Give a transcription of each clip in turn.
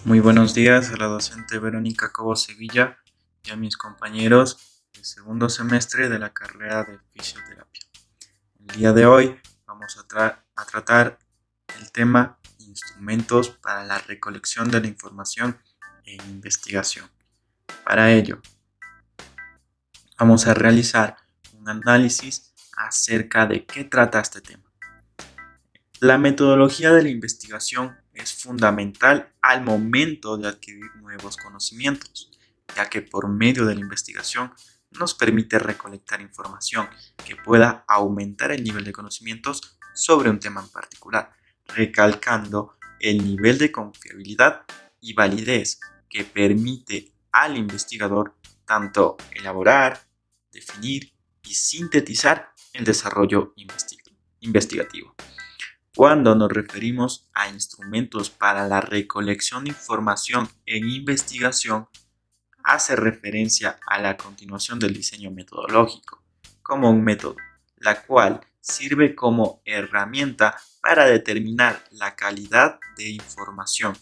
Muy buenos días a la docente Verónica Cobo Sevilla y a mis compañeros del segundo semestre de la carrera de fisioterapia. El día de hoy vamos a tratar el tema instrumentos para la recolección de la información e investigación. Para ello, vamos a realizar un análisis acerca de qué trata este tema. La metodología de la investigación es fundamental al momento de adquirir nuevos conocimientos, ya que por medio de la investigación nos permite recolectar información que pueda aumentar el nivel de conocimientos sobre un tema en particular, recalcando el nivel de confiabilidad y validez que permite al investigador tanto elaborar, definir y sintetizar el desarrollo investigativo. Cuando nos referimos a instrumentos para la recolección de información en investigación, hace referencia a la continuación del diseño metodológico, como un método, la cual sirve como herramienta para determinar la calidad de información,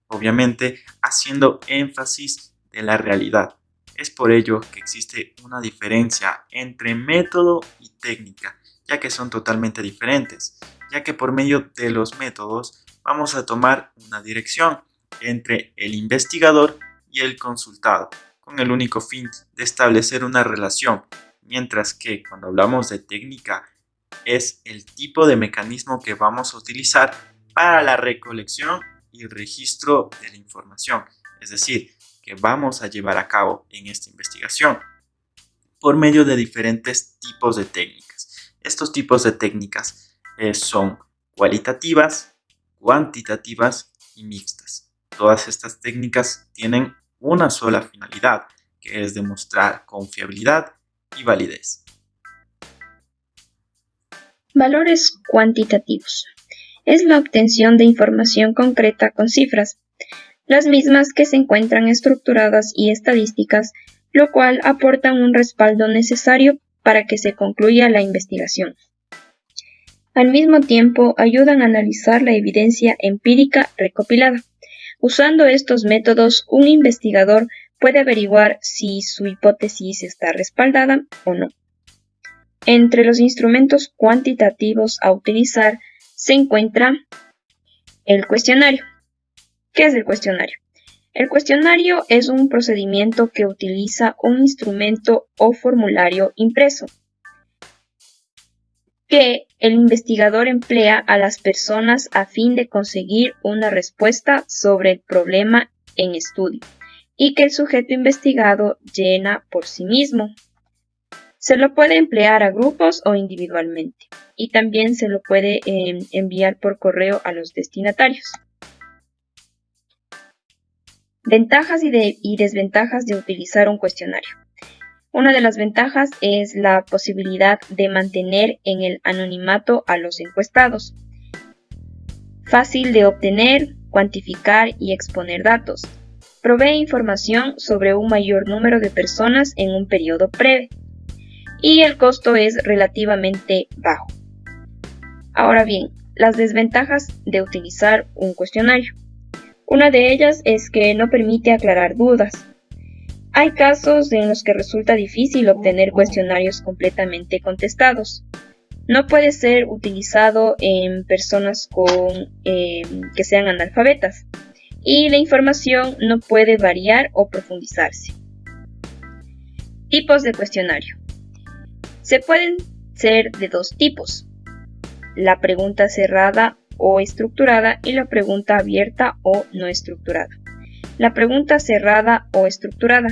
obviamente haciendo énfasis de la realidad. Es por ello que existe una diferencia entre método y técnica, ya que son totalmente diferentes, ya que por medio de los métodos vamos a tomar una dirección entre el investigador y el consultado, con el único fin de establecer una relación, mientras que cuando hablamos de técnica es el tipo de mecanismo que vamos a utilizar para la recolección y registro de la información, es decir, que vamos a llevar a cabo en esta investigación por medio de diferentes tipos de técnicas. Estos tipos de técnicas son cualitativas, cuantitativas y mixtas. Todas estas técnicas tienen una sola finalidad, que es demostrar confiabilidad y validez. Valores cuantitativos. Es la obtención de información concreta con cifras, las mismas que se encuentran estructuradas y estadísticas, lo cual aportan un respaldo necesario para que se concluya la investigación. Al mismo tiempo, ayudan a analizar la evidencia empírica recopilada. Usando estos métodos, un investigador puede averiguar si su hipótesis está respaldada o no. Entre los instrumentos cuantitativos a utilizar se encuentra el cuestionario. ¿Qué es el cuestionario? El cuestionario es un procedimiento que utiliza un instrumento o formulario impreso que el investigador emplea a las personas a fin de conseguir una respuesta sobre el problema en estudio y que el sujeto investigado llena por sí mismo. Se lo puede emplear a grupos o individualmente y también se lo puede enviar por correo a los destinatarios. Ventajas y desventajas de utilizar un cuestionario. Una de las ventajas es la posibilidad de mantener en el anonimato a los encuestados. Fácil de obtener, cuantificar y exponer datos. Provee información sobre un mayor número de personas en un periodo breve. Y el costo es relativamente bajo. Ahora bien, las desventajas de utilizar un cuestionario. Una de ellas es que no permite aclarar dudas. Hay casos en los que resulta difícil obtener cuestionarios completamente contestados. No puede ser utilizado en personas que sean analfabetas y la información no puede variar o profundizarse. Tipos de cuestionario. Se pueden ser de dos tipos: la pregunta cerrada o estructurada y la pregunta abierta o no estructurada. La pregunta cerrada o estructurada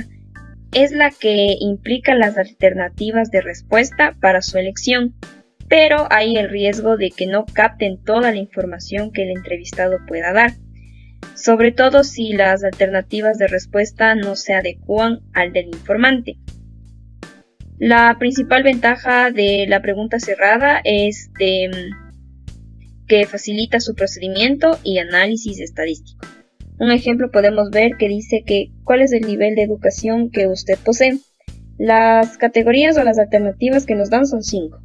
es la que implica las alternativas de respuesta para su elección, pero hay el riesgo de que no capten toda la información que el entrevistado pueda dar, sobre todo si las alternativas de respuesta no se adecúan al del informante. La principal ventaja de la pregunta cerrada es que facilita su procedimiento y análisis estadístico. Un ejemplo podemos ver que dice que ¿cuál es el nivel de educación que usted posee? Las categorías o las alternativas que nos dan son 5.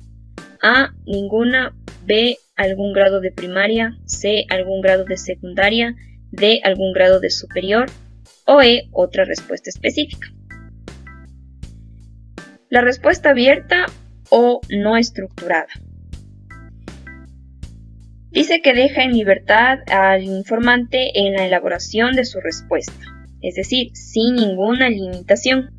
A, ninguna; B, algún grado de primaria; C, algún grado de secundaria; D, algún grado de superior, o E, otra respuesta específica. La respuesta abierta o no estructurada. Dice que deja en libertad al informante en la elaboración de su respuesta, es decir, sin ninguna limitación,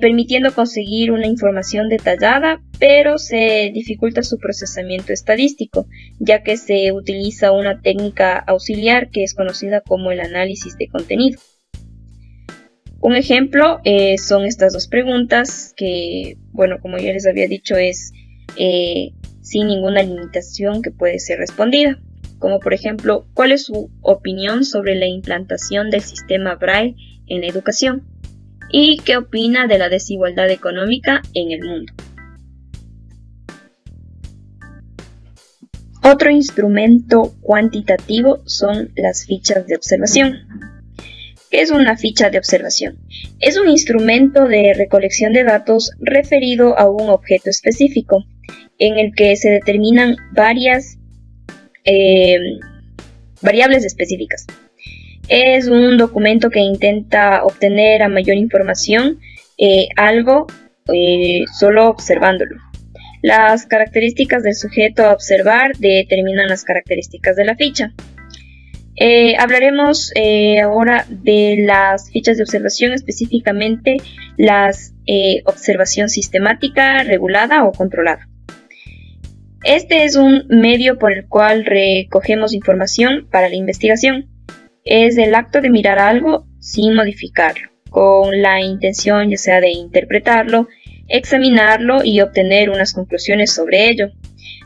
permitiendo conseguir una información detallada, pero se dificulta su procesamiento estadístico, ya que se utiliza una técnica auxiliar que es conocida como el análisis de contenido. Un ejemplo son estas dos preguntas que, como ya les había dicho, es sin ninguna limitación que puede ser respondida, como por ejemplo, ¿cuál es su opinión sobre la implantación del sistema Braille en la educación? ¿Y qué opina de la desigualdad económica en el mundo? Otro instrumento cuantitativo son las fichas de observación. ¿Qué es una ficha de observación? Es un instrumento de recolección de datos referido a un objeto específico, en el que se determinan varias variables específicas. Es un documento que intenta obtener a mayor información solo observándolo. Las características del sujeto a observar determinan las características de la ficha. Hablaremos ahora de las fichas de observación, específicamente las observación sistemática, regulada o controlada. Este es un medio por el cual recogemos información para la investigación. Es el acto de mirar algo sin modificarlo, con la intención ya sea de interpretarlo, examinarlo y obtener unas conclusiones sobre ello,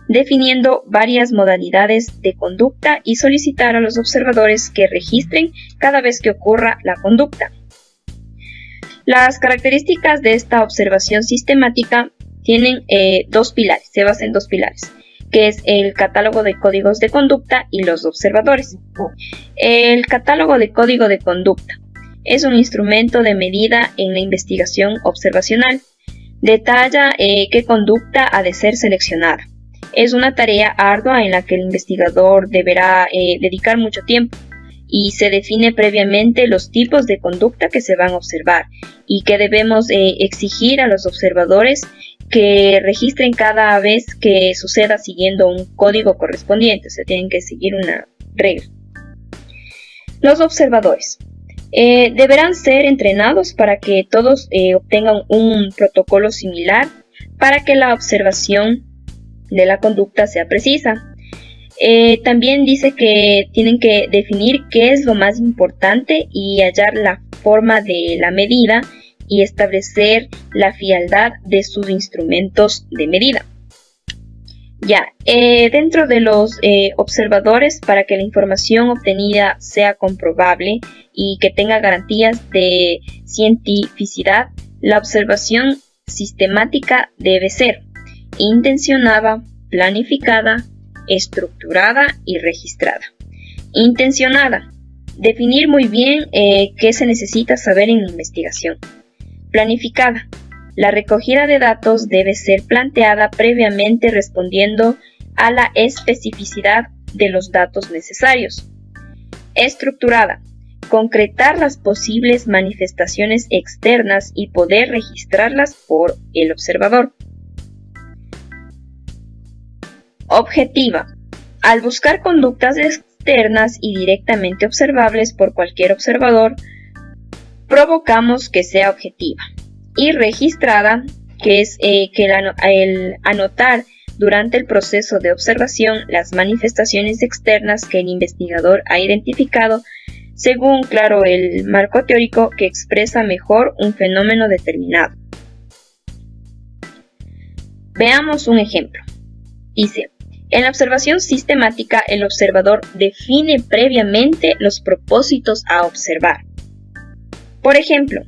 definiendo varias modalidades de conducta y solicitar a los observadores que registren cada vez que ocurra la conducta. Las características de esta observación sistemática tienen dos pilares, se basan en dos pilares, que es el catálogo de códigos de conducta y los observadores. El catálogo de código de conducta es un instrumento de medida en la investigación observacional. Detalla qué conducta ha de ser seleccionada. Es una tarea ardua en la que el investigador deberá dedicar mucho tiempo y se define previamente los tipos de conducta que se van a observar y que debemos exigir a los observadores que registren cada vez que suceda siguiendo un código correspondiente, o sea, tienen que seguir una regla. Los observadores deberán ser entrenados para que todos obtengan un protocolo similar para que la observación de la conducta sea precisa. También dice que tienen que definir qué es lo más importante y hallar la forma de la medida y establecer la frialdad de sus instrumentos de medida. Dentro de los observadores, para que la información obtenida sea comprobable y que tenga garantías de cientificidad, la observación sistemática debe ser intencionada, planificada, estructurada y registrada. Intencionada. Definir muy bien qué se necesita saber en la investigación. Planificada. La recogida de datos debe ser planteada previamente respondiendo a la especificidad de los datos necesarios. Estructurada. Concretar las posibles manifestaciones externas y poder registrarlas por el observador. Objetiva. Al buscar conductas externas y directamente observables por cualquier observador, provocamos que sea objetiva. Y registrada, que es el anotar durante el proceso de observación las manifestaciones externas que el investigador ha identificado según, el marco teórico que expresa mejor un fenómeno determinado. Veamos un ejemplo. Dice, en la observación sistemática, el observador define previamente los propósitos a observar. Por ejemplo,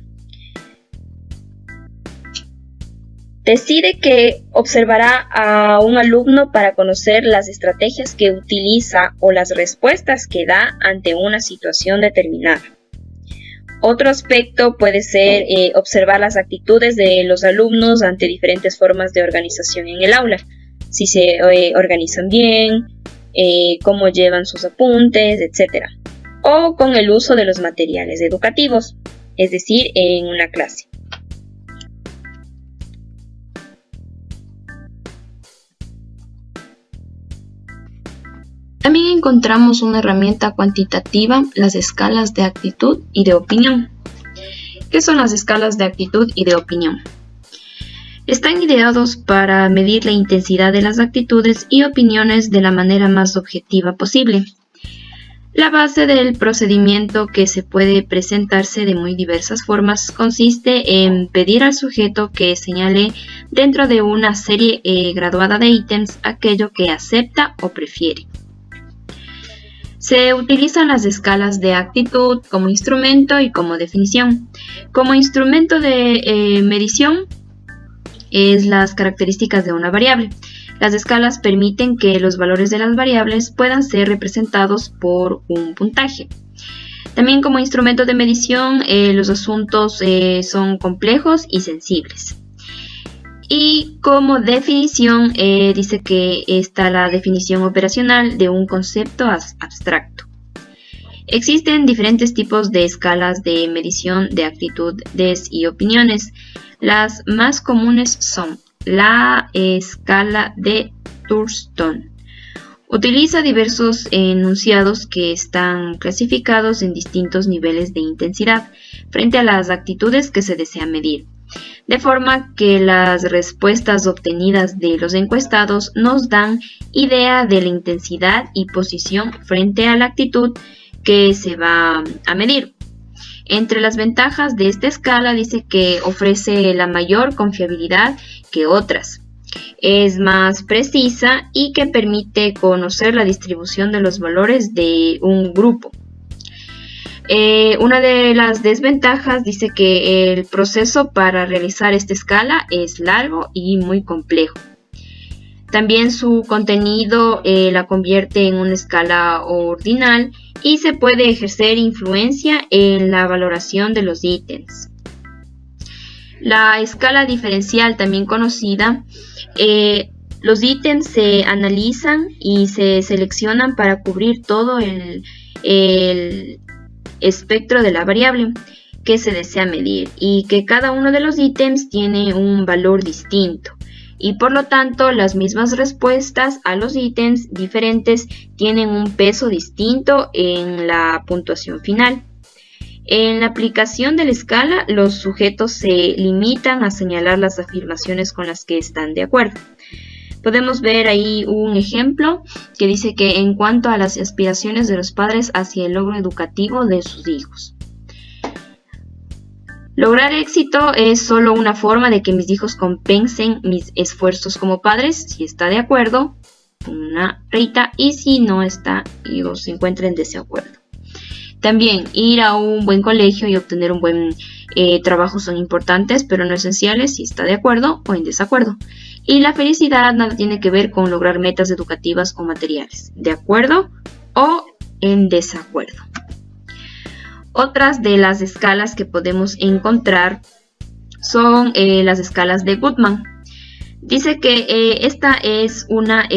decide que observará a un alumno para conocer las estrategias que utiliza o las respuestas que da ante una situación determinada. Otro aspecto puede ser observar las actitudes de los alumnos ante diferentes formas de organización en el aula. Si se organizan bien, cómo llevan sus apuntes, etc. o con el uso de los materiales educativos, es decir, en una clase. También encontramos una herramienta cuantitativa, las escalas de actitud y de opinión. ¿Qué son las escalas de actitud y de opinión? Están ideados para medir la intensidad de las actitudes y opiniones de la manera más objetiva posible. La base del procedimiento, que se puede presentarse de muy diversas formas, consiste en pedir al sujeto que señale dentro de una serie graduada de ítems aquello que acepta o prefiere. Se utilizan las escalas de actitud como instrumento y como definición. Como instrumento de medición es las características de una variable. Las escalas permiten que los valores de las variables puedan ser representados por un puntaje. También como instrumento de medición los asuntos son complejos y sensibles. Y como definición dice que está la definición operacional de un concepto abstracto. Existen diferentes tipos de escalas de medición de actitudes y opiniones. Las más comunes son la escala de Thurston. Utiliza diversos enunciados que están clasificados en distintos niveles de intensidad frente a las actitudes que se desea medir, de forma que las respuestas obtenidas de los encuestados nos dan idea de la intensidad y posición frente a la actitud que se va a medir. Entre las ventajas de esta escala dice que ofrece la mayor confiabilidad que otras, es más precisa y que permite conocer la distribución de los valores de un grupo. Una de las desventajas dice que el proceso para realizar esta escala es largo y muy complejo. También su contenido la convierte en una escala ordinal y se puede ejercer influencia en la valoración de los ítems. La escala diferencial, también conocida, los ítems se analizan y se seleccionan para cubrir todo el espectro de la variable que se desea medir y que cada uno de los ítems tiene un valor distinto. Y por lo tanto las mismas respuestas a los ítems diferentes tienen un peso distinto en la puntuación final. En la aplicación de la escala, los sujetos se limitan a señalar las afirmaciones con las que están de acuerdo. Podemos ver ahí un ejemplo que dice que en cuanto a las aspiraciones de los padres hacia el logro educativo de sus hijos. Lograr éxito es solo una forma de que mis hijos compensen mis esfuerzos como padres. Si está de acuerdo, una rayita, y si no está o se encuentra en desacuerdo. También ir a un buen colegio y obtener un buen trabajo son importantes, pero no esenciales si está de acuerdo o en desacuerdo. Y la felicidad nada tiene que ver con lograr metas educativas o materiales, de acuerdo o en desacuerdo. Otras de las escalas que podemos encontrar son las escalas de Goodman. Dice que esta es una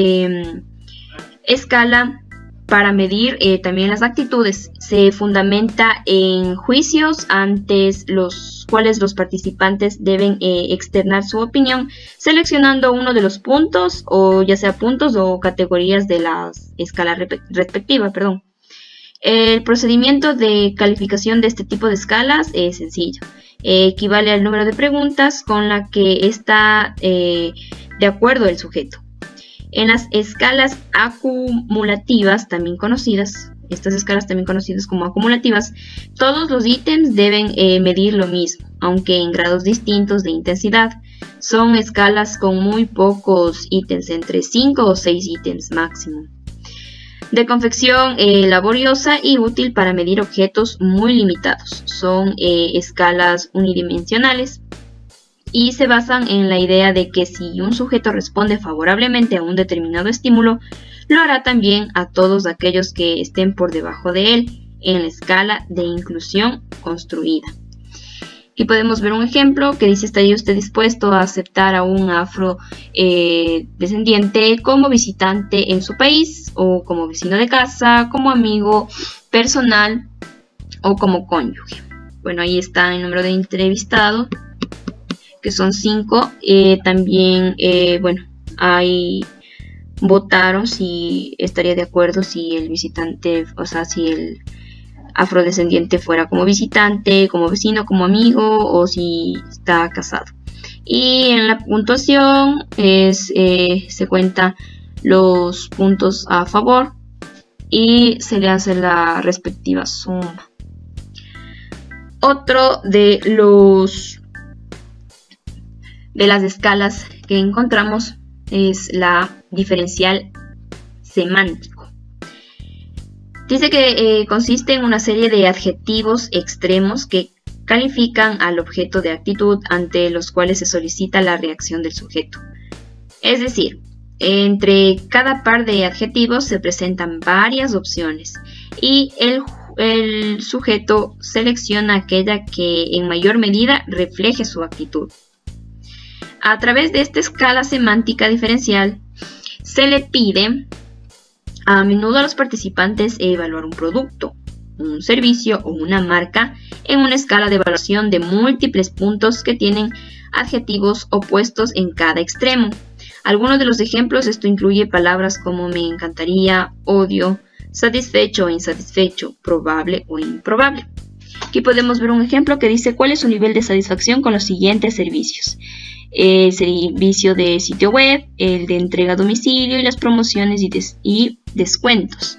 escala para medir también las actitudes. Se fundamenta en juicios ante los cuales los participantes deben externar su opinión, seleccionando uno de los puntos, o ya sea puntos o categorías de la escala respectiva. El procedimiento de calificación de este tipo de escalas es sencillo. Equivale al número de preguntas con la que está de acuerdo el sujeto. En las escalas acumulativas, también conocidas, estas escalas también conocidas como acumulativas, todos los ítems deben medir lo mismo, aunque en grados distintos de intensidad. Son escalas con muy pocos ítems, entre 5 o 6 ítems máximo. De confección laboriosa y útil para medir objetos muy limitados. Son escalas unidimensionales y se basan en la idea de que si un sujeto responde favorablemente a un determinado estímulo, lo hará también a todos aquellos que estén por debajo de él en la escala de inclusión construida. Aquí podemos ver un ejemplo que dice: ¿estaría usted dispuesto a aceptar a un afrodescendiente como visitante en su país, o como vecino de casa, como amigo personal o como cónyuge. Bueno, ahí está el número de entrevistados, que son 5. También, ahí votaron si estaría de acuerdo si el visitante, o sea, si el afrodescendiente fuera como visitante, como vecino, como amigo o si está casado. Y en la puntuación se cuenta los puntos a favor y se le hace la respectiva suma. Otro de las escalas que encontramos es la diferencial semántico. Dice que consiste en una serie de adjetivos extremos que califican al objeto de actitud ante los cuales se solicita la reacción del sujeto. Es decir, entre cada par de adjetivos se presentan varias opciones y el sujeto selecciona aquella que en mayor medida refleje su actitud. A través de esta escala semántica diferencial se le pide a menudo a los participantes evaluar un producto, un servicio o una marca en una escala de evaluación de múltiples puntos que tienen adjetivos opuestos en cada extremo. Algunos de los ejemplos, esto incluye palabras como me encantaría, odio, satisfecho o insatisfecho, probable o improbable. Aquí podemos ver un ejemplo que dice cuál es su nivel de satisfacción con los siguientes servicios. El servicio de sitio web, el de entrega a domicilio y las promociones y descuentos.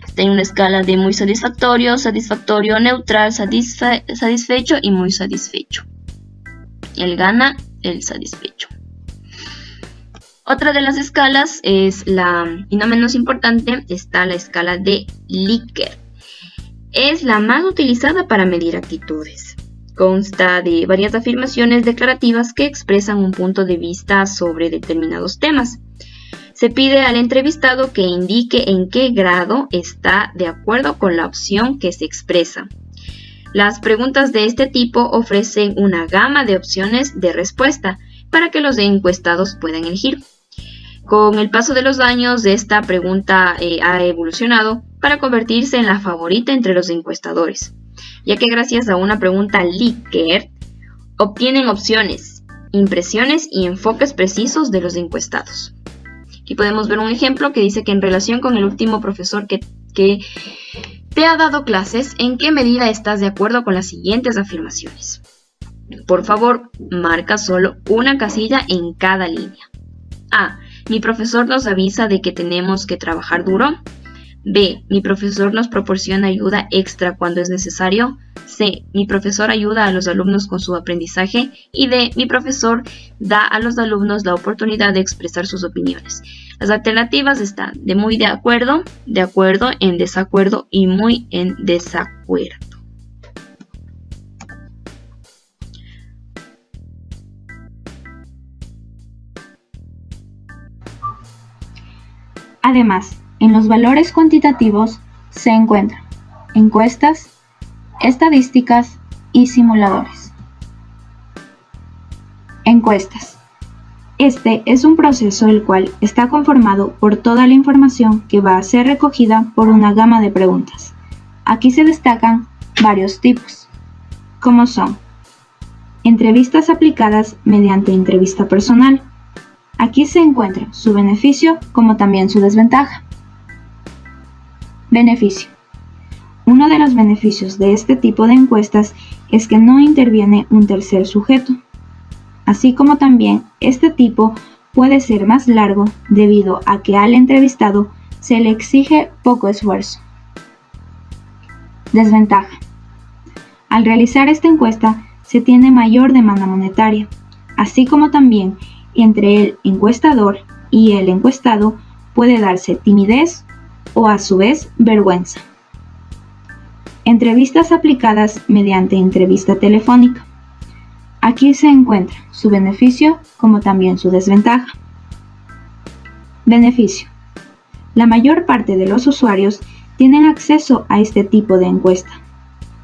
Está en una escala de muy satisfactorio, satisfactorio, neutral, satisfecho y muy satisfecho. Él gana el satisfecho. Otra de las escalas es y no menos importante, está la escala de Likert. Es la más utilizada para medir actitudes. Consta de varias afirmaciones declarativas que expresan un punto de vista sobre determinados temas. Se pide al entrevistado que indique en qué grado está de acuerdo con la opción que se expresa. Las preguntas de este tipo ofrecen una gama de opciones de respuesta para que los encuestados puedan elegir. Con el paso de los años, esta pregunta ha evolucionado para convertirse en la favorita entre los encuestadores, ya que gracias a una pregunta Likert obtienen opciones, impresiones y enfoques precisos de los encuestados. Aquí podemos ver un ejemplo que dice que en relación con el último profesor que te ha dado clases, ¿en qué medida estás de acuerdo con las siguientes afirmaciones? Por favor, marca solo una casilla en cada línea. A. Mi profesor nos avisa de que tenemos que trabajar duro. B. Mi profesor nos proporciona ayuda extra cuando es necesario. C. Mi profesor ayuda a los alumnos con su aprendizaje. Y D. Mi profesor da a los alumnos la oportunidad de expresar sus opiniones. Las alternativas están de muy de acuerdo, en desacuerdo y muy en desacuerdo. Además, en los valores cuantitativos se encuentran encuestas, estadísticas y simuladores. Encuestas. Este es un proceso el cual está conformado por toda la información que va a ser recogida por una gama de preguntas. Aquí se destacan varios tipos, como son entrevistas aplicadas mediante entrevista personal. Aquí se encuentra su beneficio como también su desventaja. Beneficio. Uno de los beneficios de este tipo de encuestas es que no interviene un tercer sujeto, así como también este tipo puede ser más largo debido a que al entrevistado se le exige poco esfuerzo. Desventaja. Al realizar esta encuesta se tiene mayor demanda monetaria, así como también entre el encuestador y el encuestado puede darse timidez o a su vez vergüenza. Entrevistas aplicadas mediante entrevista telefónica. Aquí se encuentra su beneficio como también su desventaja. Beneficio. La mayor parte de los usuarios tienen acceso a este tipo de encuesta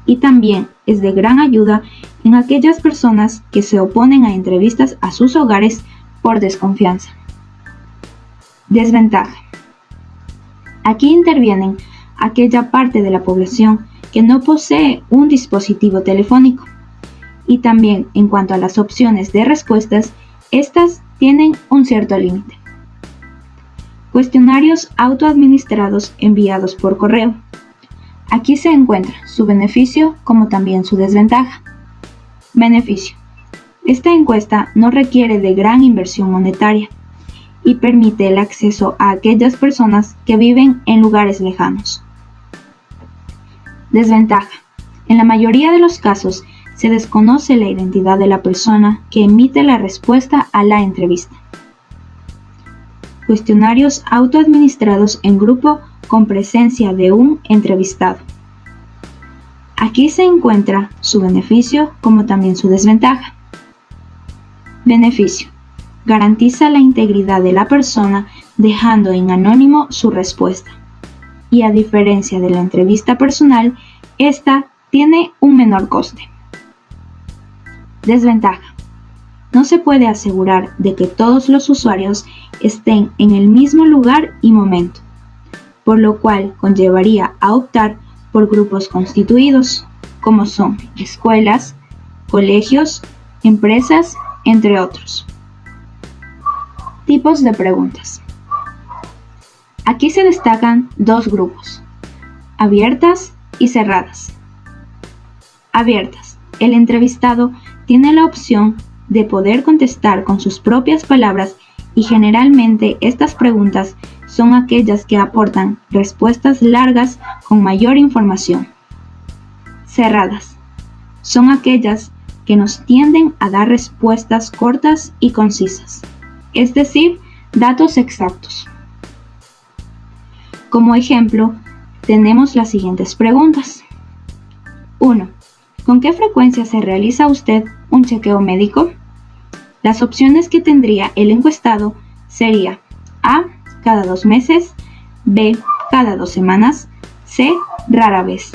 y también es de gran ayuda en aquellas personas que se oponen a entrevistas a sus hogares por desconfianza. Desventaja. Aquí intervienen aquella parte de la población que no posee un dispositivo telefónico. Y también en cuanto a las opciones de respuestas, estas tienen un cierto límite. Cuestionarios autoadministrados enviados por correo. Aquí se encuentra su beneficio como también su desventaja. Beneficio. Esta encuesta no requiere de gran inversión monetaria y permite el acceso a aquellas personas que viven en lugares lejanos. Desventaja. En la mayoría de los casos se desconoce la identidad de la persona que emite la respuesta a la entrevista. Cuestionarios autoadministrados en grupo con presencia de un entrevistado. Aquí se encuentra su beneficio como también su desventaja. Beneficio. Garantiza la integridad de la persona dejando en anónimo su respuesta. Y a diferencia de la entrevista personal, esta tiene un menor coste. Desventaja. No se puede asegurar de que todos los usuarios estén en el mismo lugar y momento, por lo cual conllevaría a optar por grupos constituidos, como son escuelas, colegios, empresas, entre otros. Tipos de preguntas. Aquí se destacan dos grupos, abiertas y cerradas. Abiertas. El entrevistado tiene la opción de poder contestar con sus propias palabras y generalmente estas preguntas son aquellas que aportan respuestas largas con mayor información. Cerradas. Son aquellas que nos tienden a dar respuestas cortas y concisas, es decir, datos exactos. Como ejemplo, tenemos las siguientes preguntas. 1. ¿Con qué frecuencia se realiza usted un chequeo médico? Las opciones que tendría el encuestado sería A. Cada 2 meses, B. Cada 2 semanas, C. Rara vez.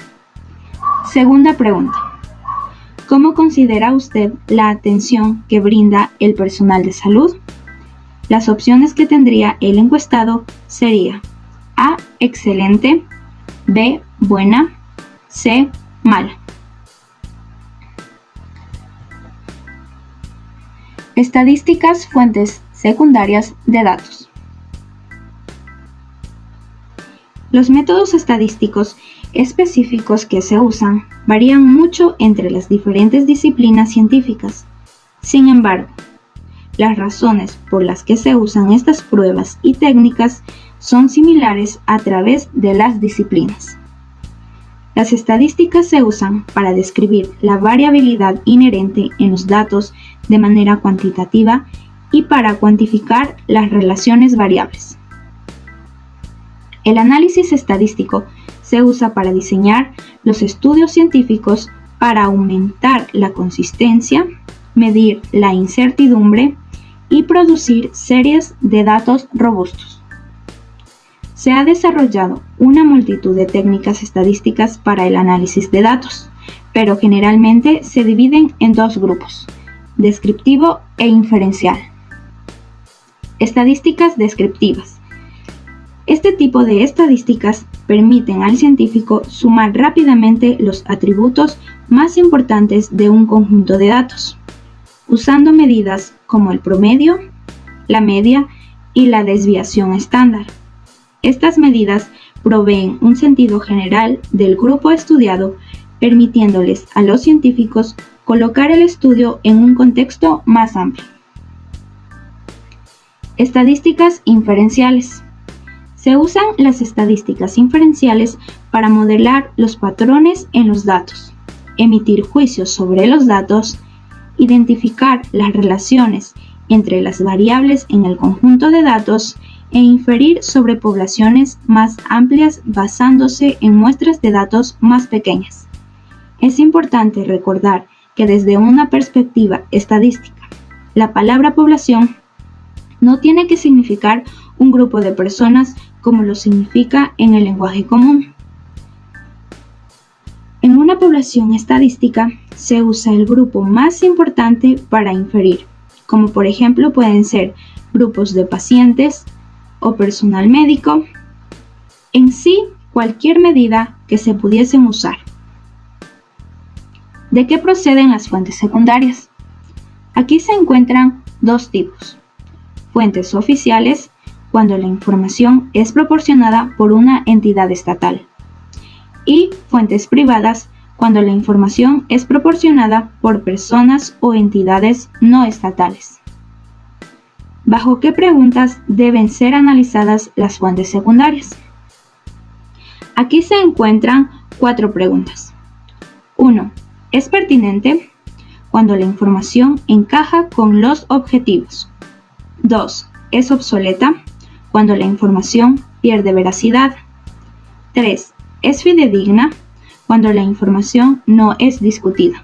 Segunda pregunta. ¿Cómo considera usted la atención que brinda el personal de salud? Las opciones que tendría el encuestado sería A. Excelente, B. Buena, C. Mala. Estadísticas, fuentes secundarias de datos. Los métodos estadísticos específicos que se usan varían mucho entre las diferentes disciplinas científicas. Sin embargo, las razones por las que se usan estas pruebas y técnicas son similares a través de las disciplinas. Las estadísticas se usan para describir la variabilidad inherente en los datos de manera cuantitativa y para cuantificar las relaciones variables. El análisis estadístico se usa para diseñar los estudios científicos para aumentar la consistencia, medir la incertidumbre y producir series de datos robustos. Se ha desarrollado una multitud de técnicas estadísticas para el análisis de datos, pero generalmente se dividen en dos grupos, descriptivo e inferencial. Estadísticas descriptivas. Este tipo de estadísticas permiten al científico sumar rápidamente los atributos más importantes de un conjunto de datos, usando medidas como el promedio, la media y la desviación estándar. Estas medidas proveen un sentido general del grupo estudiado, permitiéndoles a los científicos colocar el estudio en un contexto más amplio. Estadísticas inferenciales. Se usan las estadísticas inferenciales para modelar los patrones en los datos, emitir juicios sobre los datos, identificar las relaciones entre las variables en el conjunto de datos e inferir sobre poblaciones más amplias basándose en muestras de datos más pequeñas. Es importante recordar que desde una perspectiva estadística, la palabra población no tiene que significar un grupo de personas como lo significa en el lenguaje común. En una población estadística se usa el grupo más importante para inferir, como por ejemplo pueden ser grupos de pacientes o personal médico. En sí, cualquier medida que se pudiesen usar. ¿De qué proceden las fuentes secundarias? Aquí se encuentran dos tipos. Fuentes oficiales, cuando la información es proporcionada por una entidad estatal. Y fuentes privadas, cuando la información es proporcionada por personas o entidades no estatales. ¿Bajo qué preguntas deben ser analizadas las fuentes secundarias? Aquí se encuentran 4 preguntas. 1. ¿Es pertinente? Cuando la información encaja con los objetivos. 2. ¿Es obsoleta? Cuando la información pierde veracidad. 3. ¿Es fidedigna? Cuando la información no es discutida.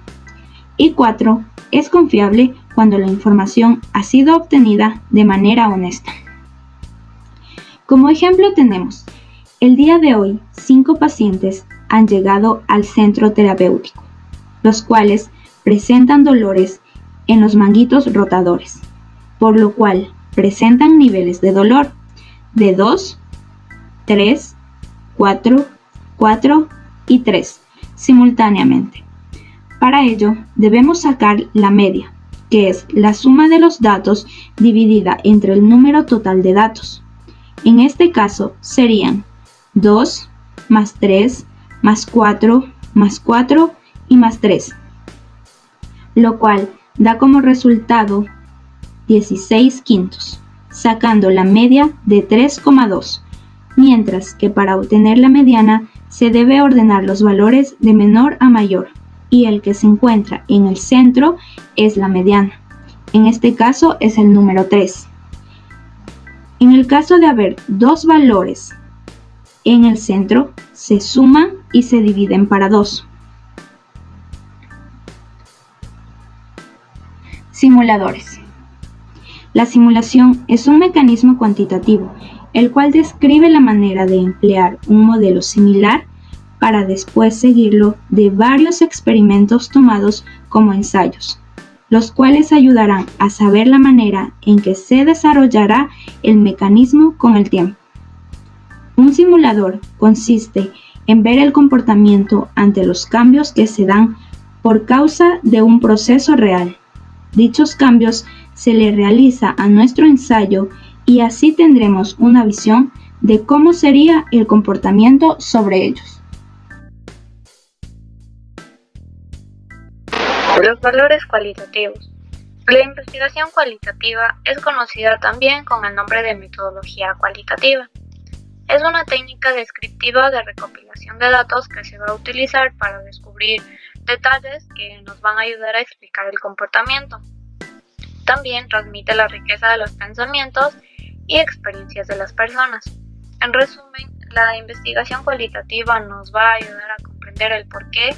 Y 4. ¿Es confiable? Cuando la información ha sido obtenida de manera honesta. Como ejemplo tenemos, el día de hoy 5 pacientes han llegado al centro terapéutico, los cuales presentan dolores en los manguitos rotadores, por lo cual presentan niveles de dolor de 2, 3, 4 y 3 simultáneamente. Para ello debemos sacar la media, que es la suma de los datos dividida entre el número total de datos. En este caso serían 2 más 3 más 4 y más 3, lo cual da como resultado 16 quintos, sacando la media de 3,2, mientras que para obtener la mediana se debe ordenar los valores de menor a mayor, y el que se encuentra en el centro es la mediana. En este caso es el número 3. En el caso de haber 2 valores en el centro, se suman y se dividen para 2. Simuladores. La simulación es un mecanismo cuantitativo, el cual describe la manera de emplear un modelo similar para después seguirlo de varios experimentos tomados como ensayos, los cuales ayudarán a saber la manera en que se desarrollará el mecanismo con el tiempo. Un simulador consiste en ver el comportamiento ante los cambios que se dan por causa de un proceso real. Dichos cambios se le realiza a nuestro ensayo y así tendremos una visión de cómo sería el comportamiento sobre ellos. Los valores cualitativos. La investigación cualitativa es conocida también con el nombre de metodología cualitativa. Es una técnica descriptiva de recopilación de datos que se va a utilizar para descubrir detalles que nos van a ayudar a explicar el comportamiento. También transmite la riqueza de los pensamientos y experiencias de las personas. En resumen, la investigación cualitativa nos va a ayudar a comprender el porqué,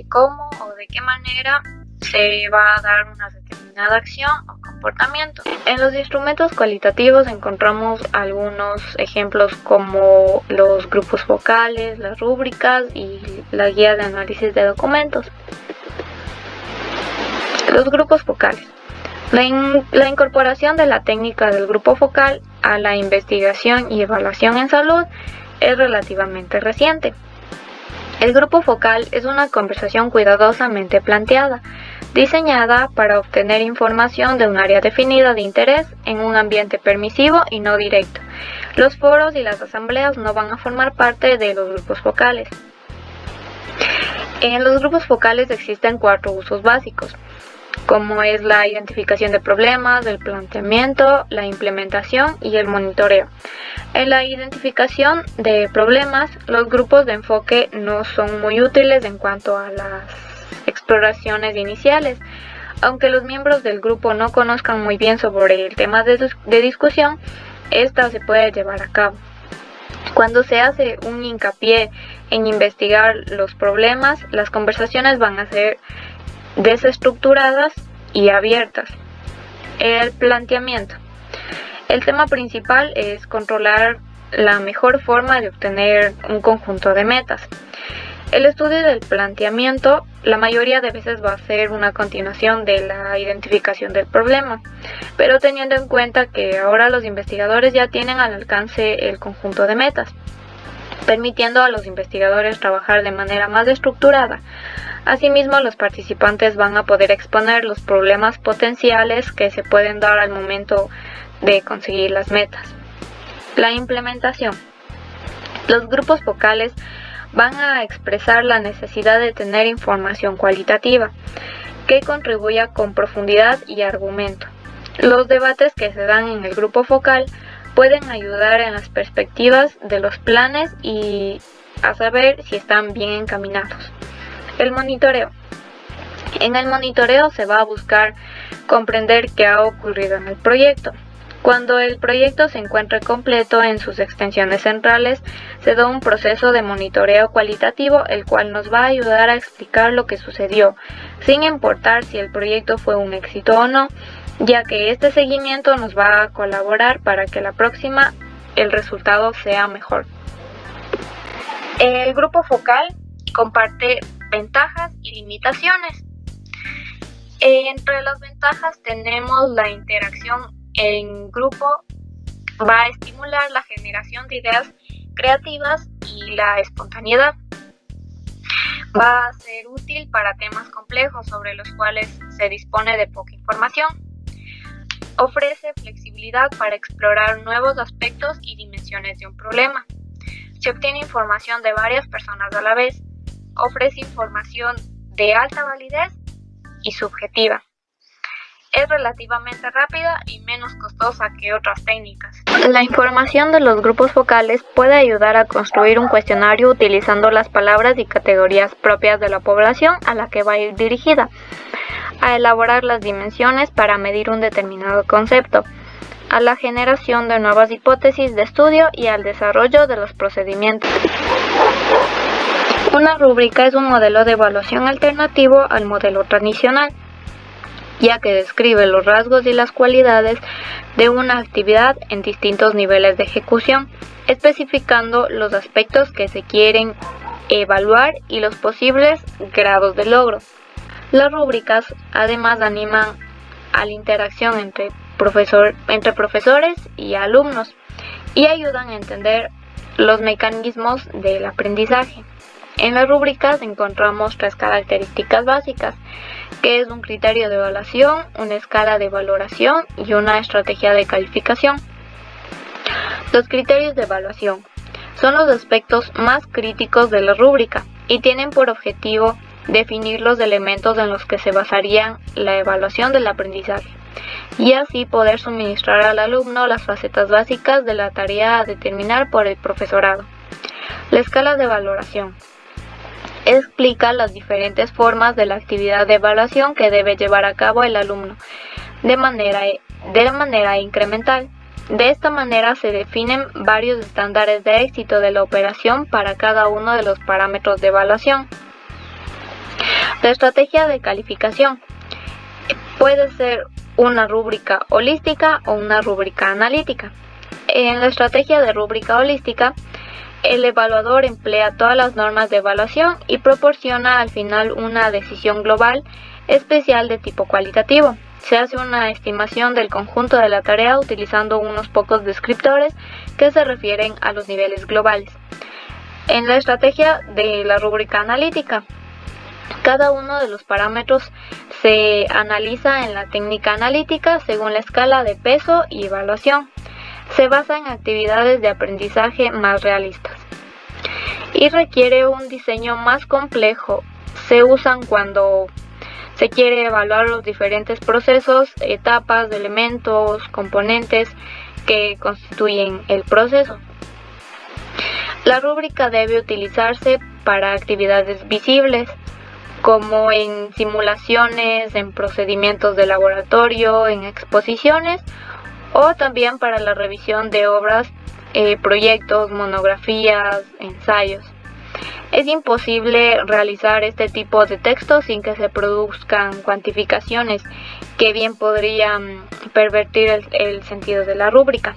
cómo o de qué manera se va a dar una determinada acción o comportamiento. En los instrumentos cualitativos encontramos algunos ejemplos como los grupos focales, las rúbricas y la guía de análisis de documentos. Los grupos focales. La incorporación de la técnica del grupo focal a la investigación y evaluación en salud es relativamente reciente. El grupo focal es una conversación cuidadosamente planteada, diseñada para obtener información de un área definida de interés en un ambiente permisivo y no directo. Los foros y las asambleas no van a formar parte de los grupos focales. En los grupos focales existen 4 usos básicos, como es la identificación de problemas, el planteamiento, la implementación y el monitoreo. En la identificación de problemas, los grupos de enfoque no son muy útiles en cuanto a las exploraciones iniciales. Aunque los miembros del grupo no conozcan muy bien sobre el tema de discusión, esta se puede llevar a cabo. Cuando se hace un hincapié en investigar los problemas, las conversaciones van a ser desestructuradas y abiertas. El planteamiento. El tema principal es controlar la mejor forma de obtener un conjunto de metas. El estudio del planteamiento la mayoría de veces va a ser una continuación de la identificación del problema, pero teniendo en cuenta que ahora los investigadores ya tienen al alcance el conjunto de metas. permitiendo a los investigadores trabajar de manera más estructurada. Asimismo, los participantes van a poder exponer los problemas potenciales que se pueden dar al momento de conseguir las metas. La implementación. Los grupos focales van a expresar la necesidad de tener información cualitativa que contribuya con profundidad y argumento. Los debates que se dan en el grupo focal pueden ayudar en las perspectivas de los planes y a saber si están bien encaminados. El monitoreo. En el monitoreo se va a buscar comprender qué ha ocurrido en el proyecto. Cuando el proyecto se encuentre completo en sus extensiones centrales, se da un proceso de monitoreo cualitativo, el cual nos va a ayudar a explicar lo que sucedió, sin importar si el proyecto fue un éxito o no, ya que este seguimiento nos va a colaborar para que la próxima el resultado sea mejor. El grupo focal comparte ventajas y limitaciones. Entre las ventajas tenemos la interacción en grupo, va a estimular la generación de ideas creativas y la espontaneidad. Va a ser útil para temas complejos sobre los cuales se dispone de poca información. Ofrece flexibilidad para explorar nuevos aspectos y dimensiones de un problema. Se obtiene información de varias personas a la vez. Ofrece información de alta validez y subjetiva. Es relativamente rápida y menos costosa que otras técnicas. La información de los grupos focales puede ayudar a construir un cuestionario utilizando las palabras y categorías propias de la población a la que va a ir dirigida, a elaborar las dimensiones para medir un determinado concepto, a la generación de nuevas hipótesis de estudio y al desarrollo de los procedimientos. Una rúbrica es un modelo de evaluación alternativo al modelo tradicional, ya que describe los rasgos y las cualidades de una actividad en distintos niveles de ejecución, especificando los aspectos que se quieren evaluar y los posibles grados de logro. Las rúbricas además animan a la interacción entre profesores y alumnos y ayudan a entender los mecanismos del aprendizaje. En las rúbricas encontramos 3 características básicas, que es un criterio de evaluación, una escala de valoración y una estrategia de calificación. Los criterios de evaluación son los aspectos más críticos de la rúbrica y tienen por objetivo definir los elementos en los que se basarían la evaluación del aprendizaje y así poder suministrar al alumno las facetas básicas de la tarea a determinar por el profesorado. La escala de valoración explica las diferentes formas de la actividad de evaluación que debe llevar a cabo el alumno de manera incremental. De esta manera se definen varios estándares de éxito de la operación para cada uno de los parámetros de evaluación. La estrategia de calificación puede ser una rúbrica holística o una rúbrica analítica. En la estrategia de rúbrica holística, el evaluador emplea todas las normas de evaluación y proporciona al final una decisión global especial de tipo cualitativo. Se hace una estimación del conjunto de la tarea utilizando unos pocos descriptores que se refieren a los niveles globales. En la estrategia de la rúbrica analítica, cada uno de los parámetros se analiza en la técnica analítica según la escala de peso y evaluación. Se basa en actividades de aprendizaje más realistas y requiere un diseño más complejo. Se usan cuando se quiere evaluar los diferentes procesos, etapas, elementos, componentes que constituyen el proceso. La rúbrica debe utilizarse para actividades visibles, como en simulaciones, en procedimientos de laboratorio, en exposiciones, o también para la revisión de obras, proyectos, monografías, ensayos. Es imposible realizar este tipo de textos sin que se produzcan cuantificaciones que bien podrían pervertir el sentido de la rúbrica.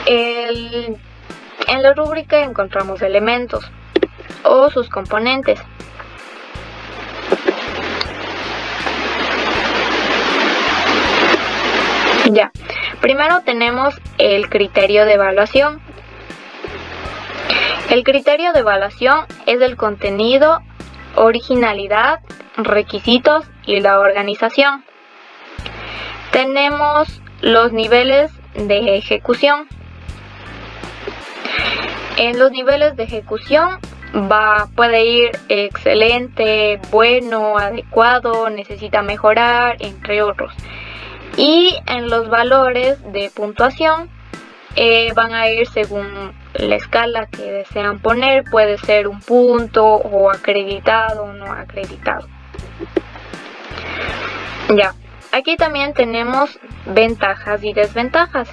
En la rúbrica encontramos elementos o sus componentes. Primero tenemos el criterio de evaluación. El criterio de evaluación es el contenido, originalidad, requisitos y la organización. Tenemos los niveles de ejecución. En los niveles de ejecución puede ir excelente, bueno, adecuado, necesita mejorar, entre otros. Y en los valores de puntuación van a ir según la escala que desean poner, puede ser un punto o acreditado o no acreditado. Ya, aquí también tenemos ventajas y desventajas.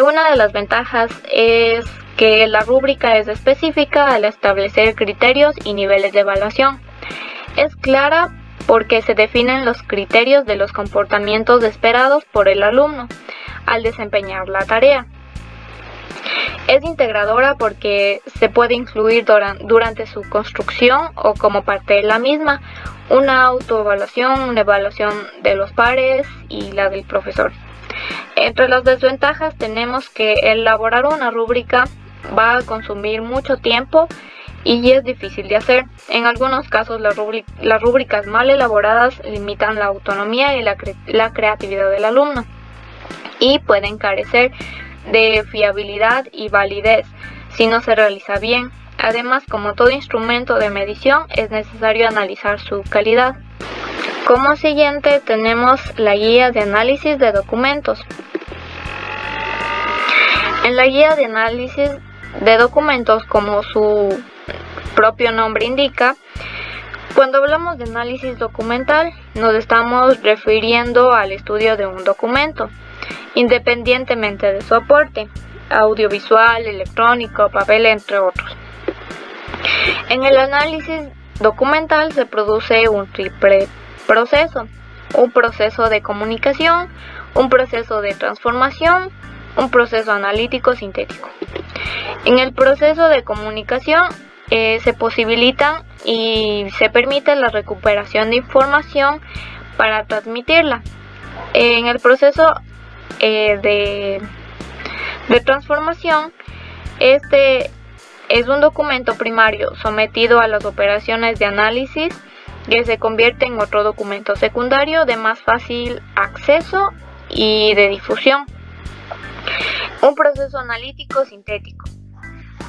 Una de las ventajas es que la rúbrica es específica al establecer criterios y niveles de evaluación. Es clara porque se definen los criterios de los comportamientos esperados por el alumno al desempeñar la tarea. Es integradora porque se puede incluir durante su construcción o como parte de la misma una autoevaluación, una evaluación de los pares y la del profesor. Entre las desventajas tenemos que elaborar una rúbrica va a consumir mucho tiempo y es difícil de hacer. En algunos casos las rúbricas mal elaboradas limitan la autonomía y la creatividad del alumno y pueden carecer de fiabilidad y validez si no se realiza bien. Además, como todo instrumento de medición, es necesario analizar su calidad. Como siguiente tenemos la guía de análisis de documentos. En la guía de análisis de documentos, como su propio nombre indica, cuando hablamos de análisis documental nos estamos refiriendo al estudio de un documento, independientemente de su aporte, audiovisual, electrónico, papel, entre otros. En el análisis documental se produce un triple proceso: un proceso de comunicación, un proceso de transformación, un proceso analítico sintético. En el proceso de comunicación se posibilita y se permite la recuperación de información para transmitirla. En el proceso de transformación, este es un documento primario sometido a las operaciones de análisis que se convierte en otro documento secundario de más fácil acceso y de difusión. Un proceso analítico sintético.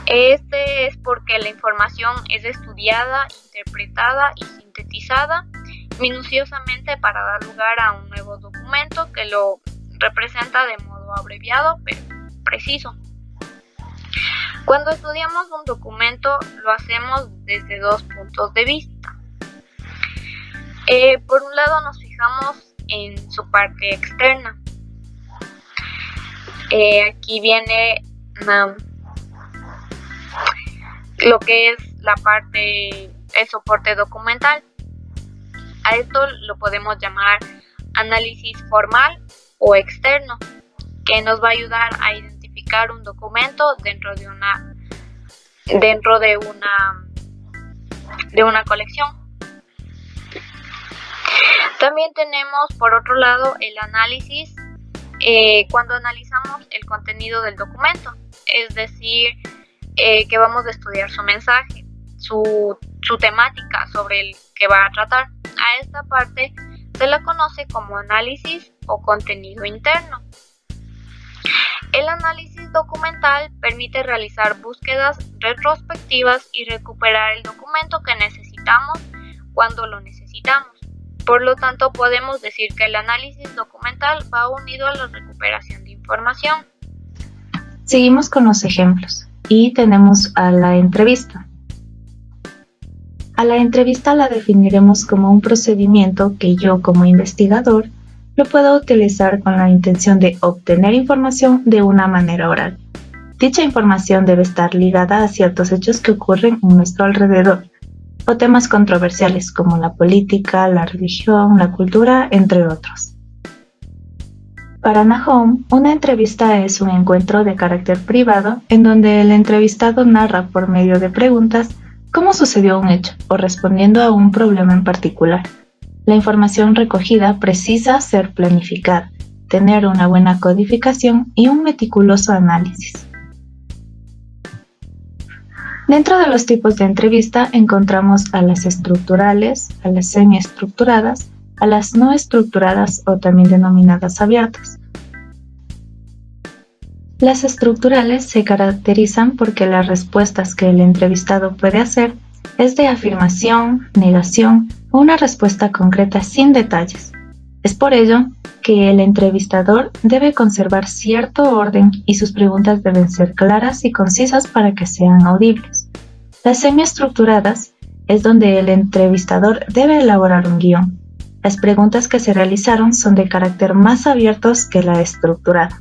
Este es porque la información es estudiada, interpretada y sintetizada minuciosamente para dar lugar a un nuevo documento que lo representa de modo abreviado pero preciso. Cuando estudiamos un documento lo hacemos desde dos puntos de vista. Por un lado nos fijamos en su parte externa. Aquí viene lo que es la parte, el soporte documental. A esto lo podemos llamar análisis formal o externo, que nos va a ayudar a identificar un documento dentro de una colección. También tenemos por otro lado el análisis cuando analizamos el contenido del documento, es decir, que vamos a estudiar su mensaje, su temática sobre el que va a tratar. A esta parte se la conoce como análisis o contenido interno. El análisis documental permite realizar búsquedas retrospectivas y recuperar el documento que necesitamos cuando lo necesitamos. Por lo tanto, podemos decir que el análisis documental va unido a la recuperación de información. Seguimos con los ejemplos y tenemos a la entrevista. A la entrevista la definiremos como un procedimiento que yo como investigador lo puedo utilizar con la intención de obtener información de una manera oral. Dicha información debe estar ligada a ciertos hechos que ocurren en nuestro alrededor o temas controversiales como la política, la religión, la cultura, entre otros. Para Nahom, una entrevista es un encuentro de carácter privado en donde el entrevistado narra por medio de preguntas cómo sucedió un hecho o respondiendo a un problema en particular. La información recogida precisa ser planificada, tener una buena codificación y un meticuloso análisis. Dentro de los tipos de entrevista encontramos a las estructurales, a las semiestructuradas, a las no estructuradas o también denominadas abiertas. Las estructurales se caracterizan porque las respuestas que el entrevistado puede hacer es de afirmación, negación o una respuesta concreta sin detalles. Es por ello que el entrevistador debe conservar cierto orden y sus preguntas deben ser claras y concisas para que sean audibles. Las semiestructuradas es donde el entrevistador debe elaborar un guión. Las preguntas que se realizaron son de carácter más abiertos que la estructurada.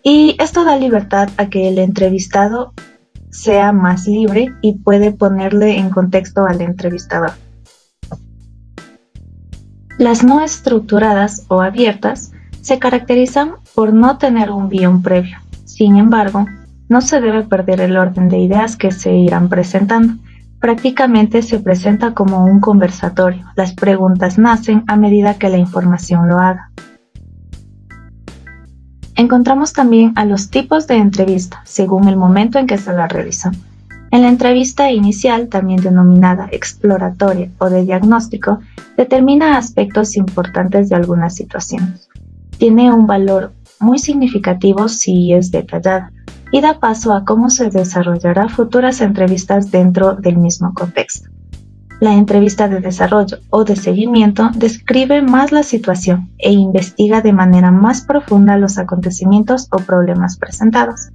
Y esto da libertad a que el entrevistado sea más libre y puede ponerle en contexto al entrevistador. Las no estructuradas o abiertas se caracterizan por no tener un guión previo. Sin embargo, no se debe perder el orden de ideas que se irán presentando. Prácticamente se presenta como un conversatorio. Las preguntas nacen a medida que la información lo haga. Encontramos también a los tipos de entrevista, según el momento en que se la realizó. En la entrevista inicial, también denominada exploratoria o de diagnóstico, determina aspectos importantes de algunas situaciones. Tiene un valor muy significativo si es detallada y da paso a cómo se desarrollará futuras entrevistas dentro del mismo contexto. La entrevista de desarrollo o de seguimiento describe más la situación e investiga de manera más profunda los acontecimientos o problemas presentados.